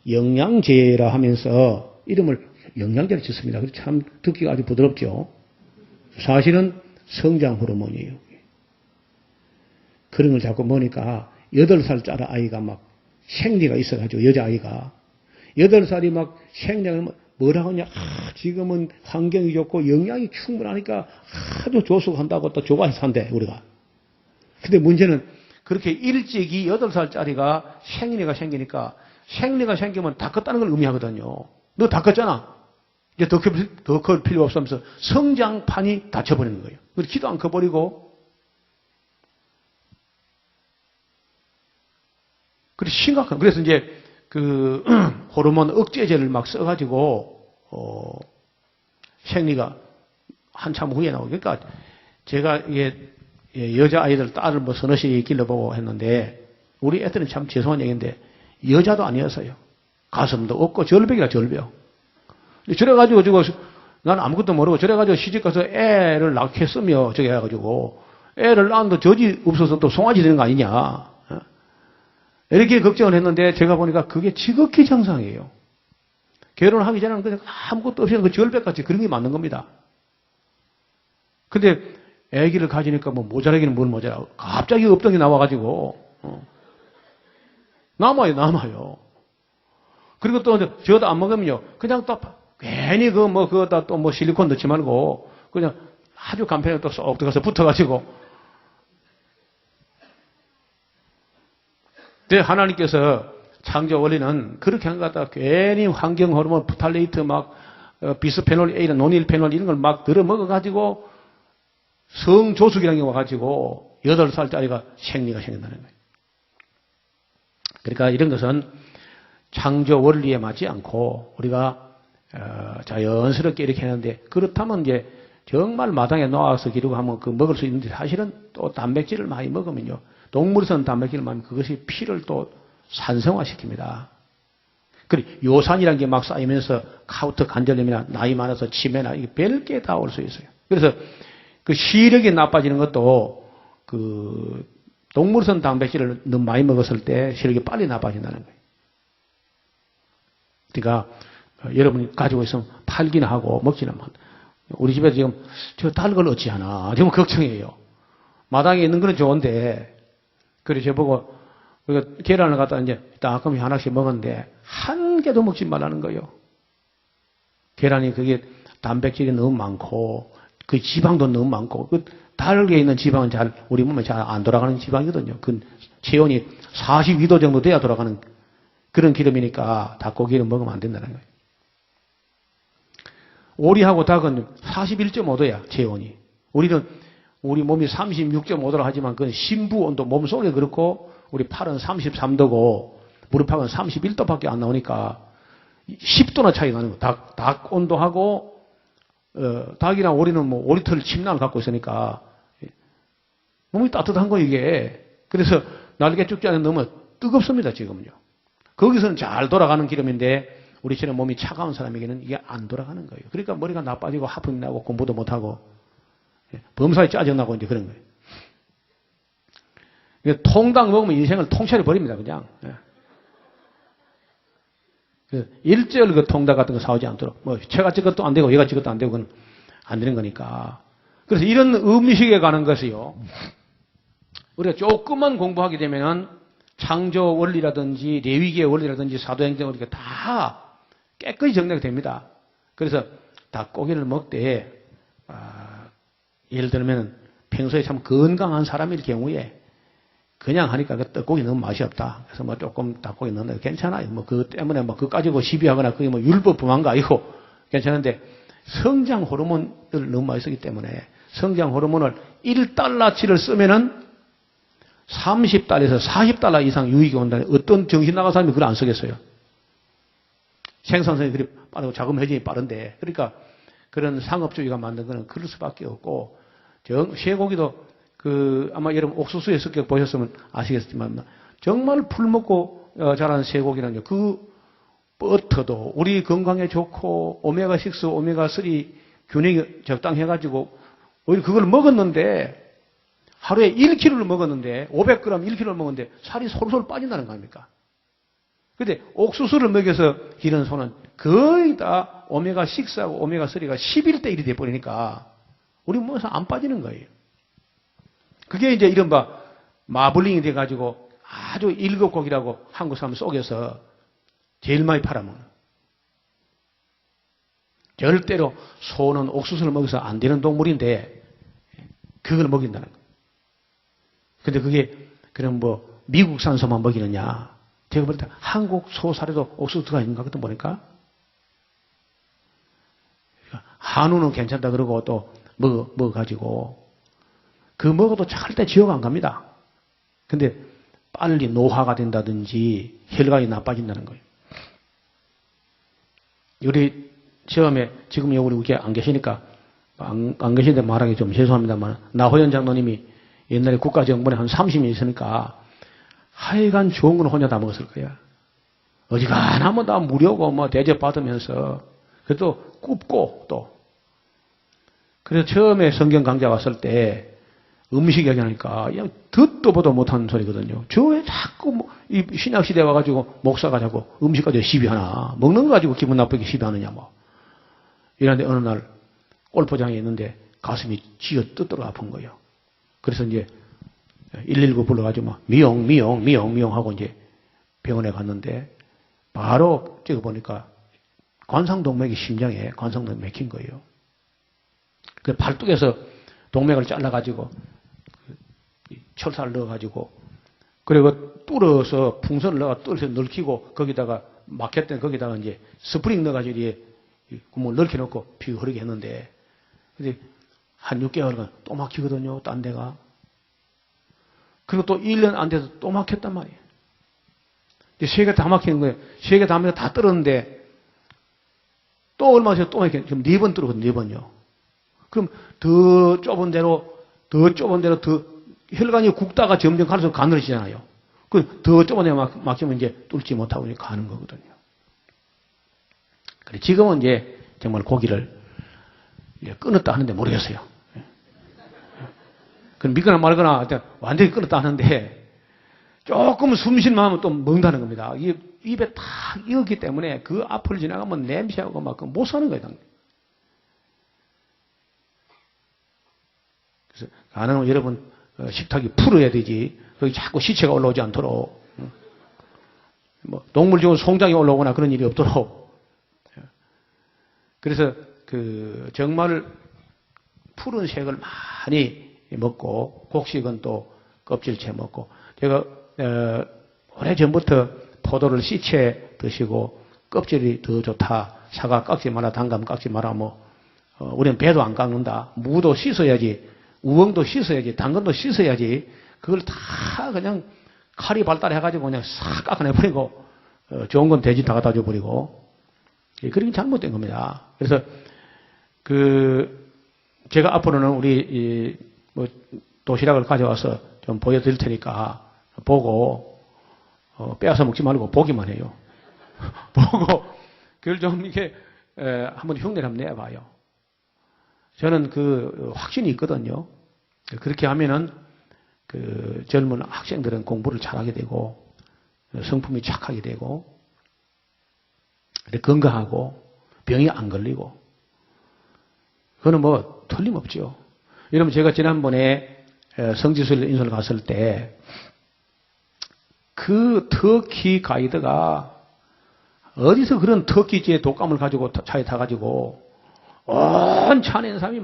영양제라 하면서 이름을 영양제를 짓습니다. 참 듣기가 아주 부드럽죠. 사실은 성장 호르몬이에요. 그런 걸 자꾸 먹으니까 8살짜리 아이가 막 생리가 있어가지고, 여자아이가 8살이 막 생리를 뭐라 하냐, 지금은 환경이 좋고 영양이 충분하니까 아주 조숙한다고 또 좋아해서 산대, 우리가. 근데 문제는 그렇게 일찍이 8살짜리가 생리가 생기니까, 생리가 생기면 다 컸다는 걸 의미하거든요. 너 다 컸잖아. 이제 더 클 필요 없으면서 성장판이 닫혀버리는 거예요. 키도 안 커버리고. 그래, 심각한. 그래서 이제 호르몬 억제제를 막 써가지고, 생리가 한참 후에 나오고. 그러니까 제가 이게 여자아이들 딸을 뭐 서너씩 길러보고 했는데, 우리 애들은 참 죄송한 얘기인데, 여자도 아니었어요. 가슴도 없고 절벽이라 절벽. 저래가지고 나는 아무것도 모르고 저래가지고 시집가서 애를 낳겠으며 저기 해가지고 애를 낳는데 저지 없어서 또 송아지 되는 거 아니냐. 이렇게 걱정을 했는데 제가 보니까 그게 지극히 정상이에요. 결혼하기 전에는 그냥 아무것도 없이 그 절벽같이 그런 게 맞는 겁니다. 근데 아기를 가지니까 뭐 모자라기는 뭘 모자라. 갑자기 없던 게 나와가지고 남아요. 그리고 또 저도 안 먹으면요 그냥 또 괜히 그거다 또 뭐 실리콘 넣지 말고 그냥 아주 간편하게 또 쏙 들어가서 붙어가지고. 근데 하나님께서 창조 원리는 그렇게 한 것 같다. 괜히 환경 호르몬, 프탈레이트 비스페놀 A나 노닐페놀 이런 걸 막 들어 먹어가지고 성조숙이라는 게 와가지고 8살짜리가 생리가 생긴다는 거예요. 그러니까 이런 것은 창조 원리에 맞지 않고 우리가 자연스럽게 이렇게 하는데, 그렇다면 이제 정말 마당에 놓아서 기르고 하면 먹을 수 있는데, 사실은 또 단백질을 많이 먹으면요, 동물성 단백질을 많이 먹으면 그것이 피를 또 산성화시킵니다. 그리고 요산이라는 게 막 쌓이면서 카우터 관절염이나 나이 많아서 치매나 이게 별게 다 올 수 있어요. 그래서 시력이 나빠지는 것도 동물성 단백질을 너무 많이 먹었을 때 시력이 빨리 나빠진다는 거예요. 그러니까 여러분이 가지고 있으면 팔기나 하고 먹지는 않아. 우리 집에 지금 저 닭을 어찌하나 지금 걱정이에요. 마당에 있는 거는 좋은데, 그래, 저보고, 계란을 갖다 이제 따끔히 하나씩 먹었는데, 한 개도 먹지 말라는 거예요. 계란이 그게 단백질이 너무 많고, 그 지방도 너무 많고, 그 달게 있는 지방은 우리 몸에 잘 안 돌아가는 지방이거든요. 그 체온이 42도 정도 돼야 돌아가는 그런 기름이니까 닭고기를 먹으면 안 된다는 거예요. 오리하고 닭은 41.5도야, 체온이. 우리 몸이 36.5도라 하지만 그건 심부 온도, 몸속에 그렇고, 우리 팔은 33도고, 무릎팍은 31도밖에 안 나오니까 10도나 차이 나는 거예요. 닭 온도하고, 닭이랑 오리는 뭐 오리털 침낭을 갖고 있으니까 몸이 따뜻한 거 이게. 그래서 날개 쭉지 안에 너무 뜨겁습니다, 지금요. 거기서는 잘 돌아가는 기름인데, 우리처럼 몸이 차가운 사람에게는 이게 안 돌아가는 거예요. 그러니까 머리가 나빠지고 하품이 나고 공부도 못하고 범사에 짜증나고 이제 그런 거예요. 통닭 먹으면 인생을 통째로 버립니다, 그냥. 일절 그 통닭 같은 거 사오지 않도록. 뭐, 제가 찍어도 안 되고, 얘가 찍어도 안 되고, 그건 안 되는 거니까. 그래서 이런 음식에 가는 것이요. 우리가 조금만 공부하게 되면은 창조 원리라든지, 레위기의 원리라든지, 사도행전 원리가 다 깨끗이 정리가 됩니다. 그래서 닭고기를 먹되, 예를 들면 평소에 참 건강한 사람일 경우에 그냥 하니까 그 떡고기 너무 맛이 없다. 그래서 뭐 조금 닭고기 넣는다. 괜찮아요. 뭐 그것 때문에 뭐 그거 가지고 시비하거나 그게 뭐 율법 범한 거 아니고 괜찮은데 성장 호르몬을 너무 많이 쓰기 때문에 성장 호르몬을 1달러치를 쓰면은 30달러에서 40달러 이상 유익이 온다는 어떤 정신 나간 사람이 그걸 안 쓰겠어요. 생산성이 그리 빠르고 자금 회전이 빠른데 그러니까 그런 상업주의가 만든 거는 그럴 수밖에 없고 쇠고기도 아마 여러분 옥수수의 습격 보셨으면 아시겠지만 정말 풀 먹고 자란 쇠고기는요. 그 버터도 우리 건강에 좋고 오메가6, 오메가3 균형이 적당해가지고 오히려 그걸 먹었는데 하루에 1kg를 먹었는데 500g 1kg를 먹었는데 살이 솔솔 빠진다는 거 아닙니까? 근데 옥수수를 먹여서 기른 소는 거의 다 오메가6하고 오메가3가 11대 1이 돼버리니까 우리 몸에서 안 빠지는 거예요. 그게 이제 이른바 마블링이 돼가지고 아주 일급고기라고 한국 사람 속에서 제일 많이 팔아먹는. 절대로 소는 옥수수를 먹어서 안 되는 동물인데 그걸 먹인다는 거예요. 근데 그게 그럼 뭐 미국산 소만 먹이느냐. 제가 볼 때 한국 소살에도 옥수수 들어가 있는가 그때 보니까 한우는 괜찮다 그러고 또 먹어가지고 그 먹어도 절대 지옥 안 갑니다. 근데 빨리 노화가 된다든지 혈관이 나빠진다는 거예요. 우리 처음에 지금 우리 안 계시니까 안 계시는데 말하기 좀 죄송합니다만 나호연 장로님이 옛날에 국가정부에 한 30년 있으니까 하여간 좋은 건 혼자 다 먹었을 거야. 어지간하면 다 무료고 뭐 대접 받으면서 그래도 굽고 또 그래서 처음에 성경 강좌 왔을 때 음식 얘기하니까 그냥 듣도 보도 못하는 소리거든요. 저 왜 자꾸 이 신약 시대 와가지고 목사가 자꾸 음식 가지고 시비하나 먹는 거 가지고 기분 나쁘게 시비하느냐 뭐 이런데 어느 날 골프장에 있는데 가슴이 쥐어 뜯도록 아픈 거예요. 그래서 이제 119 불러가지고 막 미용 하고 이제 병원에 갔는데 바로 찍어보니까 관상동맥이 심장에 관상동맥 맥힌 거예요. 그 팔뚝에서 동맥을 잘라가지고 철사를 넣어가지고 그리고 뚫어서 풍선을 넣어 뚫어서 넓히고 거기다가 막혔던 거기다가 이제 스프링 넣어가지고 이제 구멍을 넓혀 놓고 피 흐르게 했는데 근데 한 6개월간 또 막히거든요. 딴 데가. 그리고 또 1년 안 돼서 또 막혔단 말이에요. 근데 3개 다 막히는 거예요. 3개 다 막혀서 다 떨었는데 또 얼마 전에 또 막혀요. 지금 4번 떨었거든요. 4번요. 그럼 더 좁은 데로 더 혈관이 굵다가 점점 갈수록 가늘어지잖아요. 그 더 좁은 데 막히면 이제 뚫지 못하고 이제 가는 거거든요. 그래 지금은 이제 정말 고기를 끊었다 하는데 모르겠어요. 그럼 믿거나 말거나 완전히 끊었다 하는데 조금 숨쉴만 하면 또 먹는다는 겁니다. 입에 탁 익었기 때문에 그 앞을 지나가면 냄새하고 막 못 사는 거예요. 그래서 가능하면 여러분 식탁이 풀어야 되지. 거기 자꾸 시체가 올라오지 않도록. 뭐 동물 중에 송장이 올라오거나 그런 일이 없도록. 그래서 정말 푸른 색을 많이 먹고 곡식은 또 껍질째 먹고 제가 오래전부터 포도를 씨채 드시고 껍질이 더 좋다. 사과 깎지 마라. 단감 깎지 마라. 우리는 배도 안 깎는다. 무도 씻어야지. 우엉도 씻어야지. 당근도 씻어야지. 그걸 다 그냥 칼이 발달해가지고 그냥 싹 깎아내버리고 좋은 건 돼지 다 갖다 줘버리고 그렇게 잘못된 겁니다. 그래서 제가 앞으로는 우리 도시락을 가져와서 좀 보여드릴 테니까 보고 빼앗아 먹지 말고 보기만 해요. 보고 그걸 좀 이렇게 한번 흉내를 한번 내봐요. 저는 확신이 있거든요. 그렇게 하면은 젊은 학생들은 공부를 잘하게 되고 성품이 착하게 되고 건강하고 병이 안 걸리고 그거는 뭐 틀림없죠. 여러분 제가 지난번에 성지순례 인솔 갔을 때 터키 가이드가 어디서 그런 터키지의 독감을 가지고 차에 타가지고 온 차 안에 있는 사람이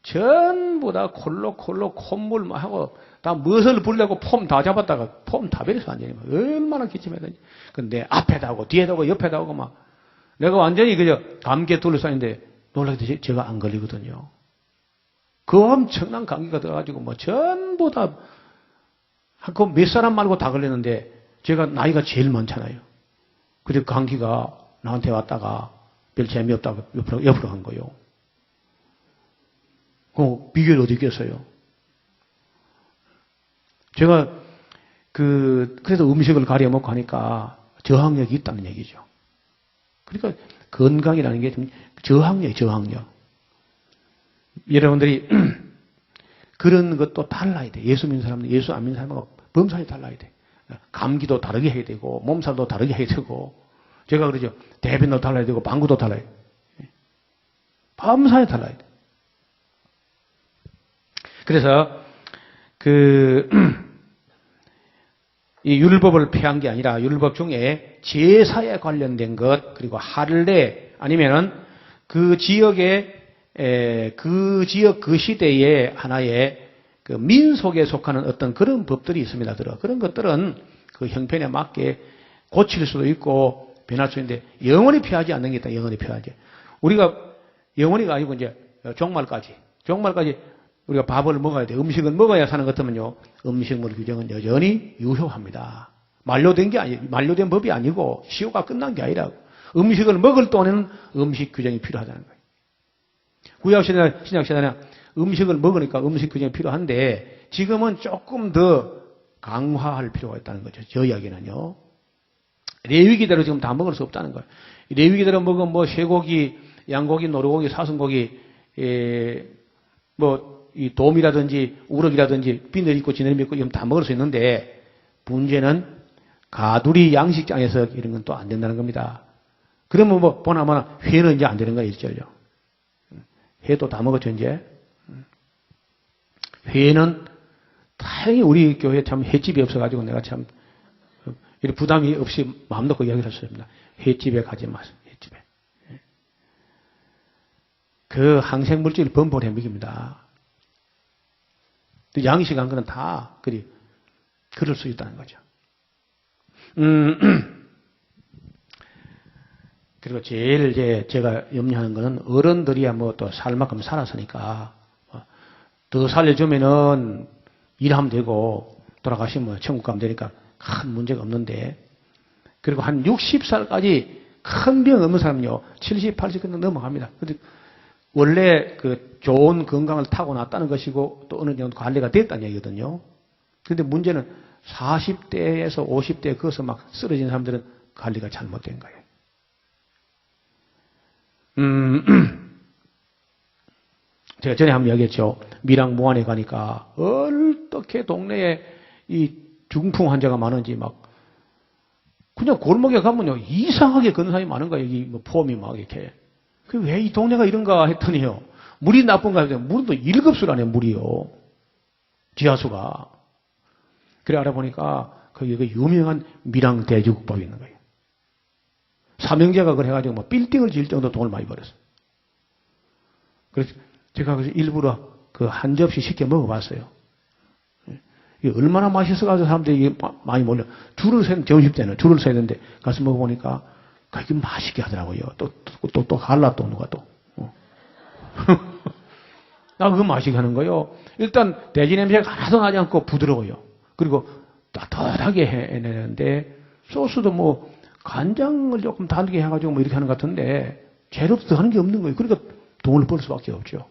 전부 다 콜록 콧물 하고 다 무엇을 불려고 폼 다 잡았다가 폼 다 버려서 완전히 얼마나 기침해야되지. 근데 앞에다 하고 뒤에다 하고 옆에다 하고 내가 완전히 감기에 둘러싸인데 놀라게 제가 안 걸리거든요. 그 엄청난 감기가 들어가지고 전부 다 몇 사람 말고 다 걸렸는데 제가 나이가 제일 많잖아요. 그래서 감기가 나한테 왔다가 별 재미없다고 옆으로 간 거예요. 비결이 어디 있겠어요? 제가 그래서 음식을 가려 먹고 하니까 저항력이 있다는 얘기죠. 그러니까 건강이라는 게 좀 저항력. 여러분들이 그런 것도 달라야 돼. 예수 믿는 사람들, 예수 안 믿는 사람하고 범사에 달라야 돼. 감기도 다르게 해야 되고, 몸살도 다르게 해야 되고, 제가 그러죠. 대변도 달라야 되고, 방구도 달라야 돼. 범사에 달라야 돼. 그래서, 이 율법을 폐한 게 아니라 율법 중에 제사에 관련된 것, 그리고 할례, 아니면은 그 지역 그 시대의 하나의 민속에 속하는 어떤 그런 법들이 있습니다. 그런 것들은 그 형편에 맞게 고칠 수도 있고 변할 수 있는데 영원히 피하지 않는 게 있다. 영원히 피하지. 우리가 영원히가 아니고 이제 종말까지 우리가 밥을 먹어야 돼. 음식은 먹어야 사는 것 같으면요. 음식물 규정은 여전히 유효합니다. 만료된 법이 아니고 시효가 끝난 게 아니라 음식을 먹을 동안에는 음식 규정이 필요하다는 거예요. 구약시대나 신약시대나 음식을 먹으니까 음식 규정이 필요한데 지금은 조금 더 강화할 필요가 있다는 거죠. 저 이야기는요. 레위기대로 지금 다 먹을 수 없다는 거예요. 레위기대로 먹으면 쇠고기, 양고기, 노루고기, 사슴고기, 이 돔이라든지 우럭이라든지 비늘 있고 지느러미 있고 이런 다 먹을 수 있는데 문제는 가두리 양식장에서 이런 건 또 안 된다는 겁니다. 그러면 보나마나 회는 이제 안 되는 거예요, 일절요. 회도 다 먹었죠, 이제. 회는 다행히 우리 교회에 참 횟집이 없어가지고 내가 참 이런 부담이 없이 마음 놓고 이야기를 했습니다. 횟집에 가지 마세요, 횟집에. 그 항생물질 범벅을 해먹입니다. 양식한 거는 다 그럴 수 있다는 거죠. 그리고 제일 제가 염려하는 거는 어른들이야 또 살 만큼 살았으니까 더 살려주면은 일하면 되고 돌아가시면 천국 가면 되니까 큰 문제가 없는데 그리고 한 60살까지 큰 병 없는 사람은요 70, 80 넘어갑니다. 근데 원래 좋은 건강을 타고났다는 것이고 또 어느 정도 관리가 됐다는 얘기거든요. 그런데 문제는 40대에서 50대에 거기서 막 쓰러진 사람들은 관리가 잘못된 거예요. 제가 전에 한번 이야기했죠. 밀양 모안에 가니까 어떻게 동네에 이 중풍 환자가 많은지 그냥 골목에 가면요 이상하게 걷는 사람이 많은 거예요. 여기 폼이 이렇게. 왜 이 동네가 이런가 했더니요. 물이 나쁜가 했더니 물은 또 1급수라네 물이요. 지하수가. 그래 알아보니까 거기 그 유명한 밀양 돼지국밥이 있는 거예요. 삼형제가 그래 가지고 뭐 빌딩을 지을 정도 돈을 많이 벌었어요. 그래서 제가 그래서 일부러 그 한 접시 시켜 먹어봤어요. 이게 얼마나 맛있어가지고 사람들이 이게 많이 몰려. 점심 때는 줄을 서야 되는데 가서 먹어보니까 그게 맛있게 하더라고요. 또 갈라 또 누가 또. 나 그거 맛있게 하는 거요. 일단 돼지 냄새가 하나도 나지 않고 부드러워요. 그리고 따뜻하게 해내는데 소스도 뭐 간장을 조금 달게 해가지고 뭐 이렇게 하는 것 같은데 재료도 더 하는 게 없는 거예요. 그러니까 돈을 벌 수밖에 없죠.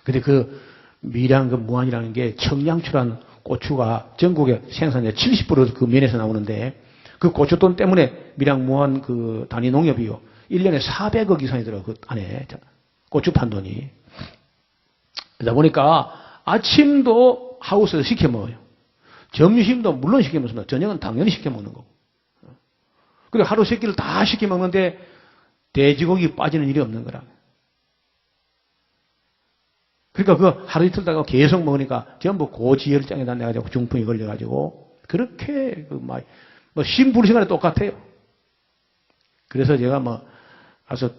근데 그 밀양 그 무안이라는 게 청양초란 고추가 전국에 생산의 70% 그 면에서 나오는데 그 고추돈 때문에 밀양 무안 그 단위 농협이요. 1년에 400억 이상이 들어요. 그 안에 고추 판 돈이. 그러다 보니까 아침도 하우스에서 시켜 먹어요. 점심도 물론 시켜 먹습니다. 저녁은 당연히 시켜 먹는 거고. 그리고 하루 세 끼를 다 시켜 먹는데 돼지고기 빠지는 일이 없는 거라. 그러니까 그 하루 이틀 다가 계속 먹으니까 전부 고지혈증에다 내가지고 중풍이 걸려가지고 그렇게 그 뭐 심부름 시간에 똑같아요. 그래서 제가 뭐 가서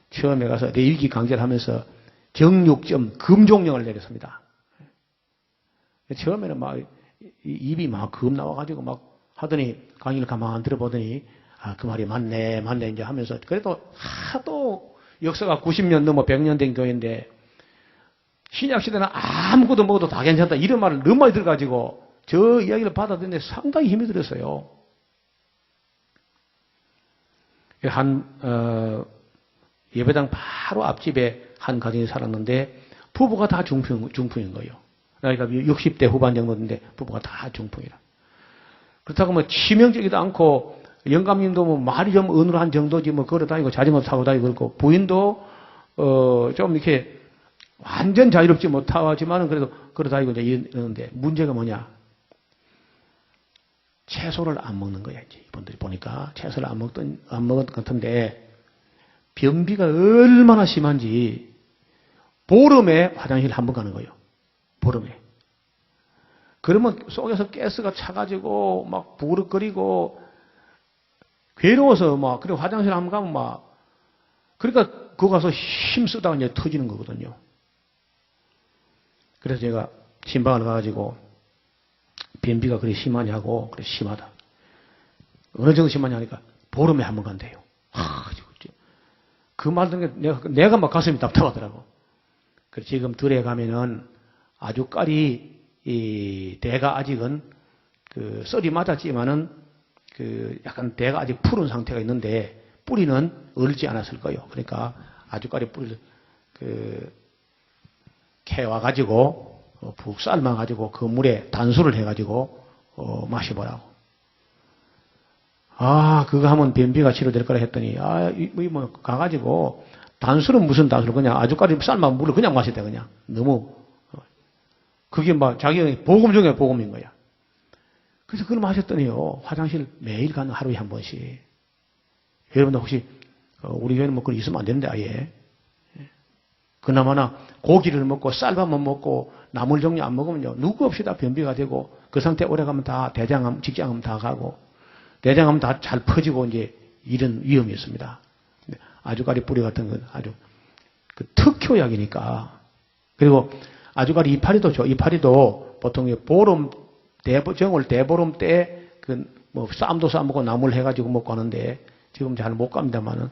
처음에 가서 내일기 강좌를 하면서 정육점 금종령을 내렸습니다. 처음에는 막 입이 막 금 나와가지고 막 하더니 강의를 가만 들어보더니 아, 그 말이 맞네 이제 하면서 그래도 하도 역사가 90년 넘어 100년 된 교회인데 신약시대는 아무것도 먹어도 다 괜찮다 이런 말을 너무 많이 들어가지고 저 이야기를 받아들이는데 상당히 힘이 들었어요. 예배당 바로 앞집에 한 가정이 살았는데 부부가 다 중풍인 거예요. 그러니까 60대 후반 정도인데 부부가 다 중풍이라. 그렇다고 뭐 치명적이지도 않고 영감님도 뭐 말이 좀 어눌한 정도지 뭐 걸어다니고 자전거 타고 다니고 그렇고 부인도 좀 이렇게 완전 자유롭지 못하지만은 그래도 걸어다니고 이제 이러는데 문제가 뭐냐? 채소를 안 먹는 거야 이제 이분들이 보니까 채소를 안 먹었던 것 같은데 변비가 얼마나 심한지 보름에 화장실 한 번 가는 거예요. 보름에. 그러면 속에서 가스가 차가지고 막 부르거리고 괴로워서 막 그리고 화장실 한 번 가면 막 그러니까 그거 가서 힘쓰다가 이제 터지는 거거든요. 그래서 제가 신방을 가가지고 변비가 그리 심하냐고 그래 심하다. 어느 정도 심하냐니까 보름에 한 번 간대요. 그 말 듣는 게 내가 막 가슴이 답답하더라고. 그래서 지금 들에 가면은 아주까리 이 대가 아직은 그 썰이 맞았지만은 그 약간 대가 아직 푸른 상태가 있는데 뿌리는 얼지 않았을 거예요. 그러니까 아주까리 뿌리를 그 캐와 가지고 푹 삶아 가지고 그 물에 단수를 해 가지고 마셔보라고. 아, 그거 하면 변비가 치료될 거라 했더니, 뭐, 가가지고, 단술은 무슨 단술, 그냥 아주까지 삶아 물을 그냥 마셔야 돼, 그냥. 너무, 그게 막 자기 복음 중에 복음인 거야. 그래서 그걸 마셨더니요, 화장실 매일 가는 하루에 한 번씩. 여러분들 혹시, 우리 교회는 뭐 그걸 있으면 안 되는데, 아예. 그나마나 고기를 먹고 쌀밥만 먹고 나물 종류 안 먹으면요, 누구 없이 다 변비가 되고, 그 상태 오래 가면 다 대장암, 직장암 다 가고, 대장암 다 잘 퍼지고 이제 이런 위험이 있습니다. 아주가리 뿌리 같은 건 아주 그 특효약이니까. 그리고 아주가리 이파리도 이파리도 보통 보름 정월 대보름 때 그 뭐 쌈도 싸먹고 나물 해가지고 먹고 하는데 지금 잘 못 갑니다만은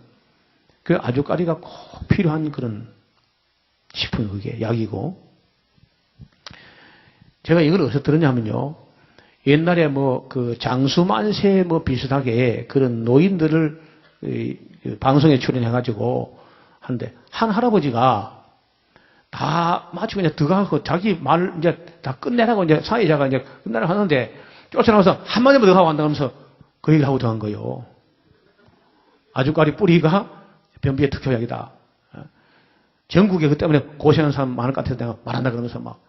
그 아주가리가 꼭 필요한 그런 식품이 그게 약이고. 제가 이걸 어디서 들었냐면요. 옛날에 뭐 그 장수만세 뭐 비슷하게 그런 노인들을 방송에 출연해가지고 하는데 한 할아버지가 다 마치고 이제 들어가고 자기 말 이제 다 끝내라고 이제 사회자가 이제 끝내라고 하는데 쫓아나와서 한마디만 더 하고 한다면서 그 얘기를 하고 들어간 거예요. 아주까리 뿌리가 변비의 특효약이다. 전국에 그 때문에 고생하는 사람 많을 것 같아서 내가 말한다 그러면서 막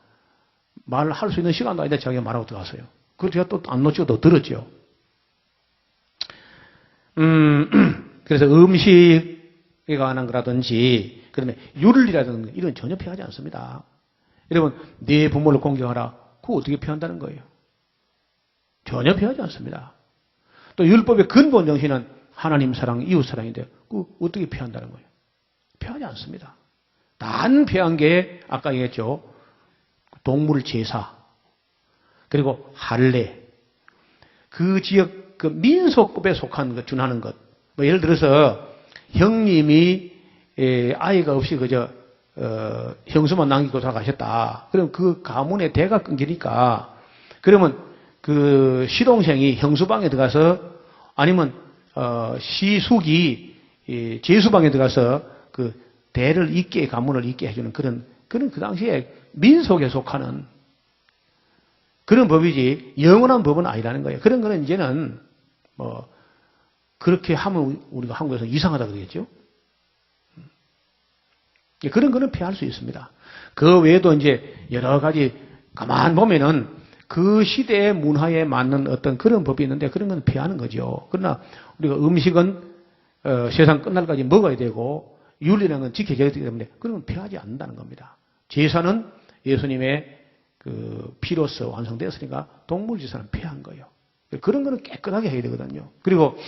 말할 수 있는 시간도 아닌데 자기가 말하고 들어갔어요. 그걸 제가 또 안 놓치고 더 들었죠. 그래서 음식에 관한 거라든지, 그다음에 윤리라든지 이런 전혀 피하지 않습니다. 여러분, 네 부모를 공경하라. 그거 어떻게 피한다는 거예요? 전혀 피하지 않습니다. 또 율법의 근본 정신은 하나님 사랑, 이웃 사랑인데 그거 어떻게 피한다는 거예요? 피하지 않습니다. 단 피한 게 아까 얘기했죠. 동물 제사, 그리고 할례, 그 지역 그 민속법에 속한 것, 준하는 것. 뭐 예를 들어서 형님이 아이가 없이 그저 형수만 남기고 돌아가셨다. 그럼 그 가문의 대가 끊기니까 그러면 그 시동생이 형수방에 들어가서 아니면 시숙이 제수방에 들어가서 그 대를 잇게 가문을 잇게 해주는 그런 그 당시에 민속에 속하는 그런 법이지 영원한 법은 아니라는 거예요. 그런 거는 이제는 뭐 그렇게 하면 우리가 한국에서 이상하다 그러겠죠. 그런 거는 피할 수 있습니다. 그 외에도 이제 여러 가지 가만 보면은 그 시대의 문화에 맞는 어떤 그런 법이 있는데 그런 건 피하는 거죠. 그러나 우리가 음식은 세상 끝날까지 먹어야 되고 윤리라는 건 지켜져야 되기 때문에 그런 건 피하지 않는다는 겁니다. 제사는 예수님의 그 피로서 완성되었으니까 동물제사는 피한 거예요. 그런 거는 깨끗하게 해야 되거든요. 그리고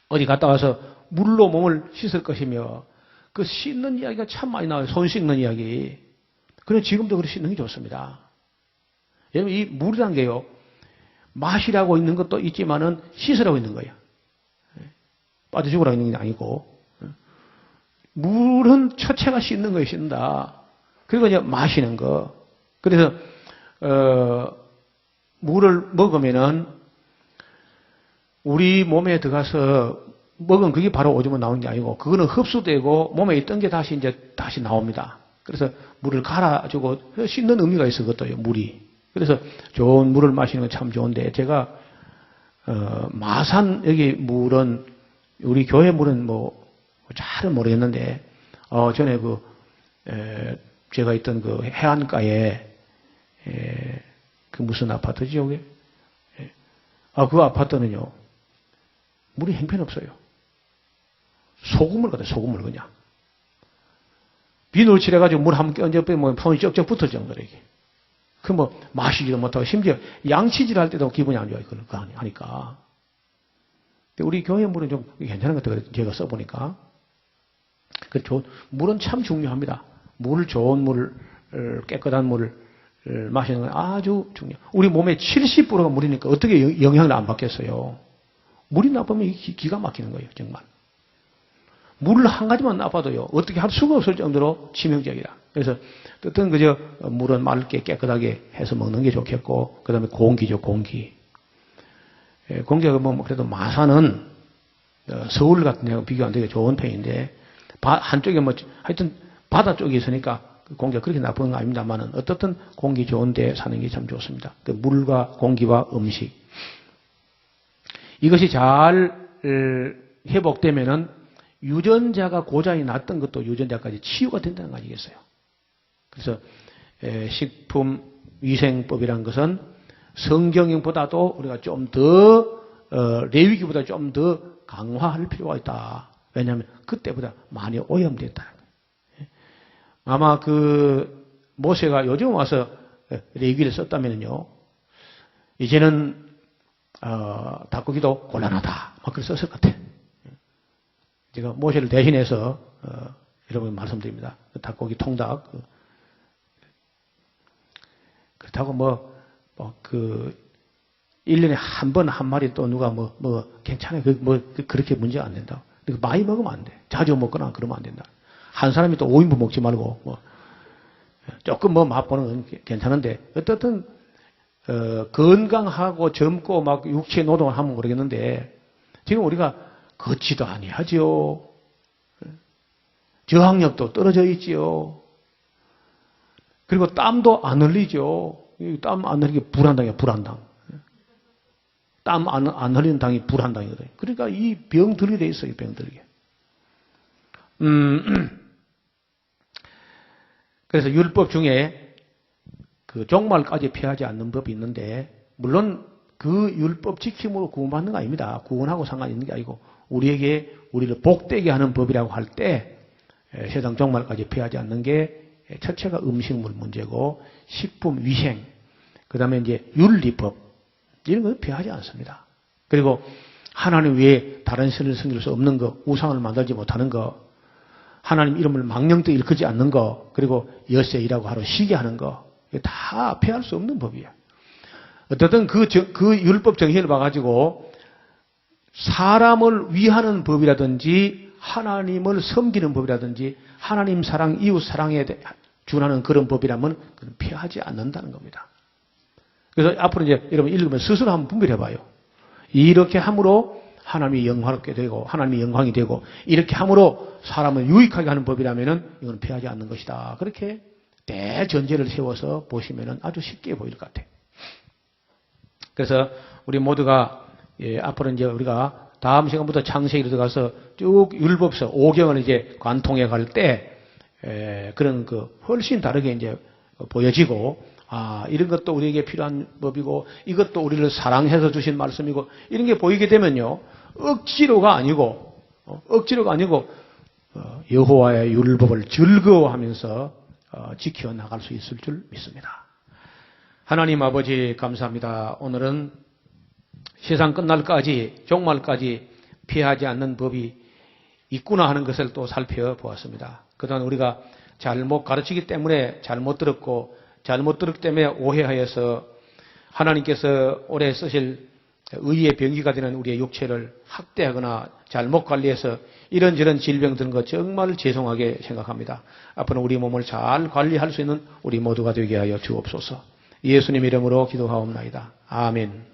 어디 갔다 와서 물로 몸을 씻을 것이며 그 씻는 이야기가 참 많이 나와요. 손 씻는 이야기. 그래 지금도 그렇게 씻는 게 좋습니다. 여러분 이 물이란 게요. 마시라고 있는 것도 있지만은 씻으라고 있는 거예요. 빠져 죽으라고 있는 게 아니고. 물은 첫째가 씻는 거예요. 씻는다. 그리고 이제 마시는 거. 그래서 물을 먹으면은 우리 몸에 들어가서 먹은 그게 바로 오줌은 나오는 게 아니고 그거는 흡수되고 몸에 있던 게 다시 이제 다시 나옵니다. 그래서 물을 갈아주고 씻는 의미가 있어 그것도요. 물이. 그래서 좋은 물을 마시는 건 참 좋은데 제가 마산 여기 물은 우리 교회 물은 뭐 잘은 모르겠는데 전에 제가 있던 그 해안가에 그 무슨 아파트지 여기? 그 아파트는요 물이 형편없어요. 소금물 같아요. 소금물 그냥. 비누칠해가지고 물 한 번 껴얹어 빼면 손이 쩍쩍 붙을 정도로 이게. 그 뭐 마시지도 못하고 심지어 양치질 할 때도 기분이 안 좋아요. 그거 하니까. 근데 우리 교회 물은 좀 괜찮은 것 같아요. 제가 써보니까. 물은 참 중요합니다. 물 좋은 물, 깨끗한 물을 마시는 건 아주 중요해요. 우리 몸의 70%가 물이니까 어떻게 영향을 안 받겠어요. 물이 나쁘면 기가 막히는 거예요. 정말. 물을 한 가지만 나빠도요. 어떻게 할 수가 없을 정도로 치명적이다. 그래서 어떤 그저 물은 맑게 깨끗하게 해서 먹는 게 좋겠고 그 다음에 공기죠. 공기. 공기가 뭐 그래도 마산은 서울 같은 데하고 비교 안 되게 좋은 편인데 한쪽에 뭐 하여튼 바다 쪽에 있으니까 공기가 그렇게 나쁜 건 아닙니다만은 어떻든 공기 좋은 데 사는 게 참 좋습니다. 그 물과 공기와 음식. 이것이 잘 회복되면은 유전자가 고장이 났던 것도 유전자까지 치유가 된다는 거 아니겠어요? 그래서 식품위생법이라는 것은 성경보다도 우리가 좀 더 레위기보다 좀 더 강화할 필요가 있다. 왜냐하면 그때보다 많이 오염됐다는 거예요. 아마 그 모세가 요즘 와서 레위기를 썼다면요, 이제는 닭고기도 곤란하다. 막 그렇게 썼을 것 같아요. 제가 모세를 대신해서 여러분 말씀드립니다. 닭고기 통닭. 그렇다고 1년에 한 번 한 마리 또 누가 괜찮아요. 그렇게 문제가 안 된다. 많이 먹으면 안 돼. 자주 먹거나 그러면 안 된다. 한 사람이 또 5인분 먹지 말고, 조금 맛보는 건 괜찮은데, 어떻든, 건강하고 젊고 막 육체 노동을 하면 모르겠는데, 지금 우리가 걷지도 아니하지요. 저항력도 떨어져 있지요. 그리고 땀도 안 흘리죠. 땀 안 흘리게 불안당이에요, 불안당. 땀 안 흘리는 당이 불안당이거든요. 그러니까 이 병들게 돼 있어요, 병들게. 그래서 율법 중에 그 종말까지 피하지 않는 법이 있는데, 물론 그 율법 지킴으로 구원받는 거 아닙니다. 구원하고 상관이 있는 게 아니고, 우리에게 우리를 복되게 하는 법이라고 할 때, 세상 종말까지 피하지 않는 게 첫째가 음식물 문제고 식품 위생, 그 다음에 이제 윤리법 이런 건 피하지 않습니다. 그리고 하나님 외에 다른 신을 섬길 수 없는 거, 우상을 만들지 못하는 거, 하나님 이름을 망령도 일컫지 않는 거, 그리고 여세이라고 하루 쉬게 하는 거, 이거 다 피할 수 없는 법이에요. 어쨌든 그 율법 정신을 봐가지고 사람을 위하는 법이라든지 하나님을 섬기는 법이라든지 하나님 사랑, 이웃 사랑에 준하는 그런 법이라면 그건 피하지 않는다는 겁니다. 그래서 앞으로 이제 여러분 읽으면 스스로 한번 분별해봐요. 이렇게 함으로 하나님이 영화롭게 되고 하나님이 영광이 되고 이렇게 함으로 사람을 유익하게 하는 법이라면은 이건 피하지 않는 것이다. 그렇게 대전제를 세워서 보시면은 아주 쉽게 보일 것 같아요. 그래서 우리 모두가 앞으로 이제 우리가 다음 시간부터 창세기로 들어가서 쭉 율법서 5경을 이제 관통해 갈 때 그런 그 훨씬 다르게 이제 보여지고 이런 것도 우리에게 필요한 법이고 이것도 우리를 사랑해서 주신 말씀이고 이런 게 보이게 되면요. 억지로가 아니고 여호와의 율법을 즐거워하면서 지켜나갈 수 있을 줄 믿습니다. 하나님 아버지 감사합니다. 오늘은 세상 끝날까지 종말까지 피하지 않는 법이 있구나 하는 것을 또 살펴보았습니다. 그동안 우리가 잘못 가르치기 때문에 잘못 들었고 잘못 들었기 때문에 오해하여서 하나님께서 오래 쓰실 의의 병기가 되는 우리의 육체를 학대하거나 잘못 관리해서 이런저런 질병 드는 것 정말 죄송하게 생각합니다. 앞으로 우리 몸을 잘 관리할 수 있는 우리 모두가 되게 하여 주옵소서. 예수님 이름으로 기도하옵나이다. 아멘.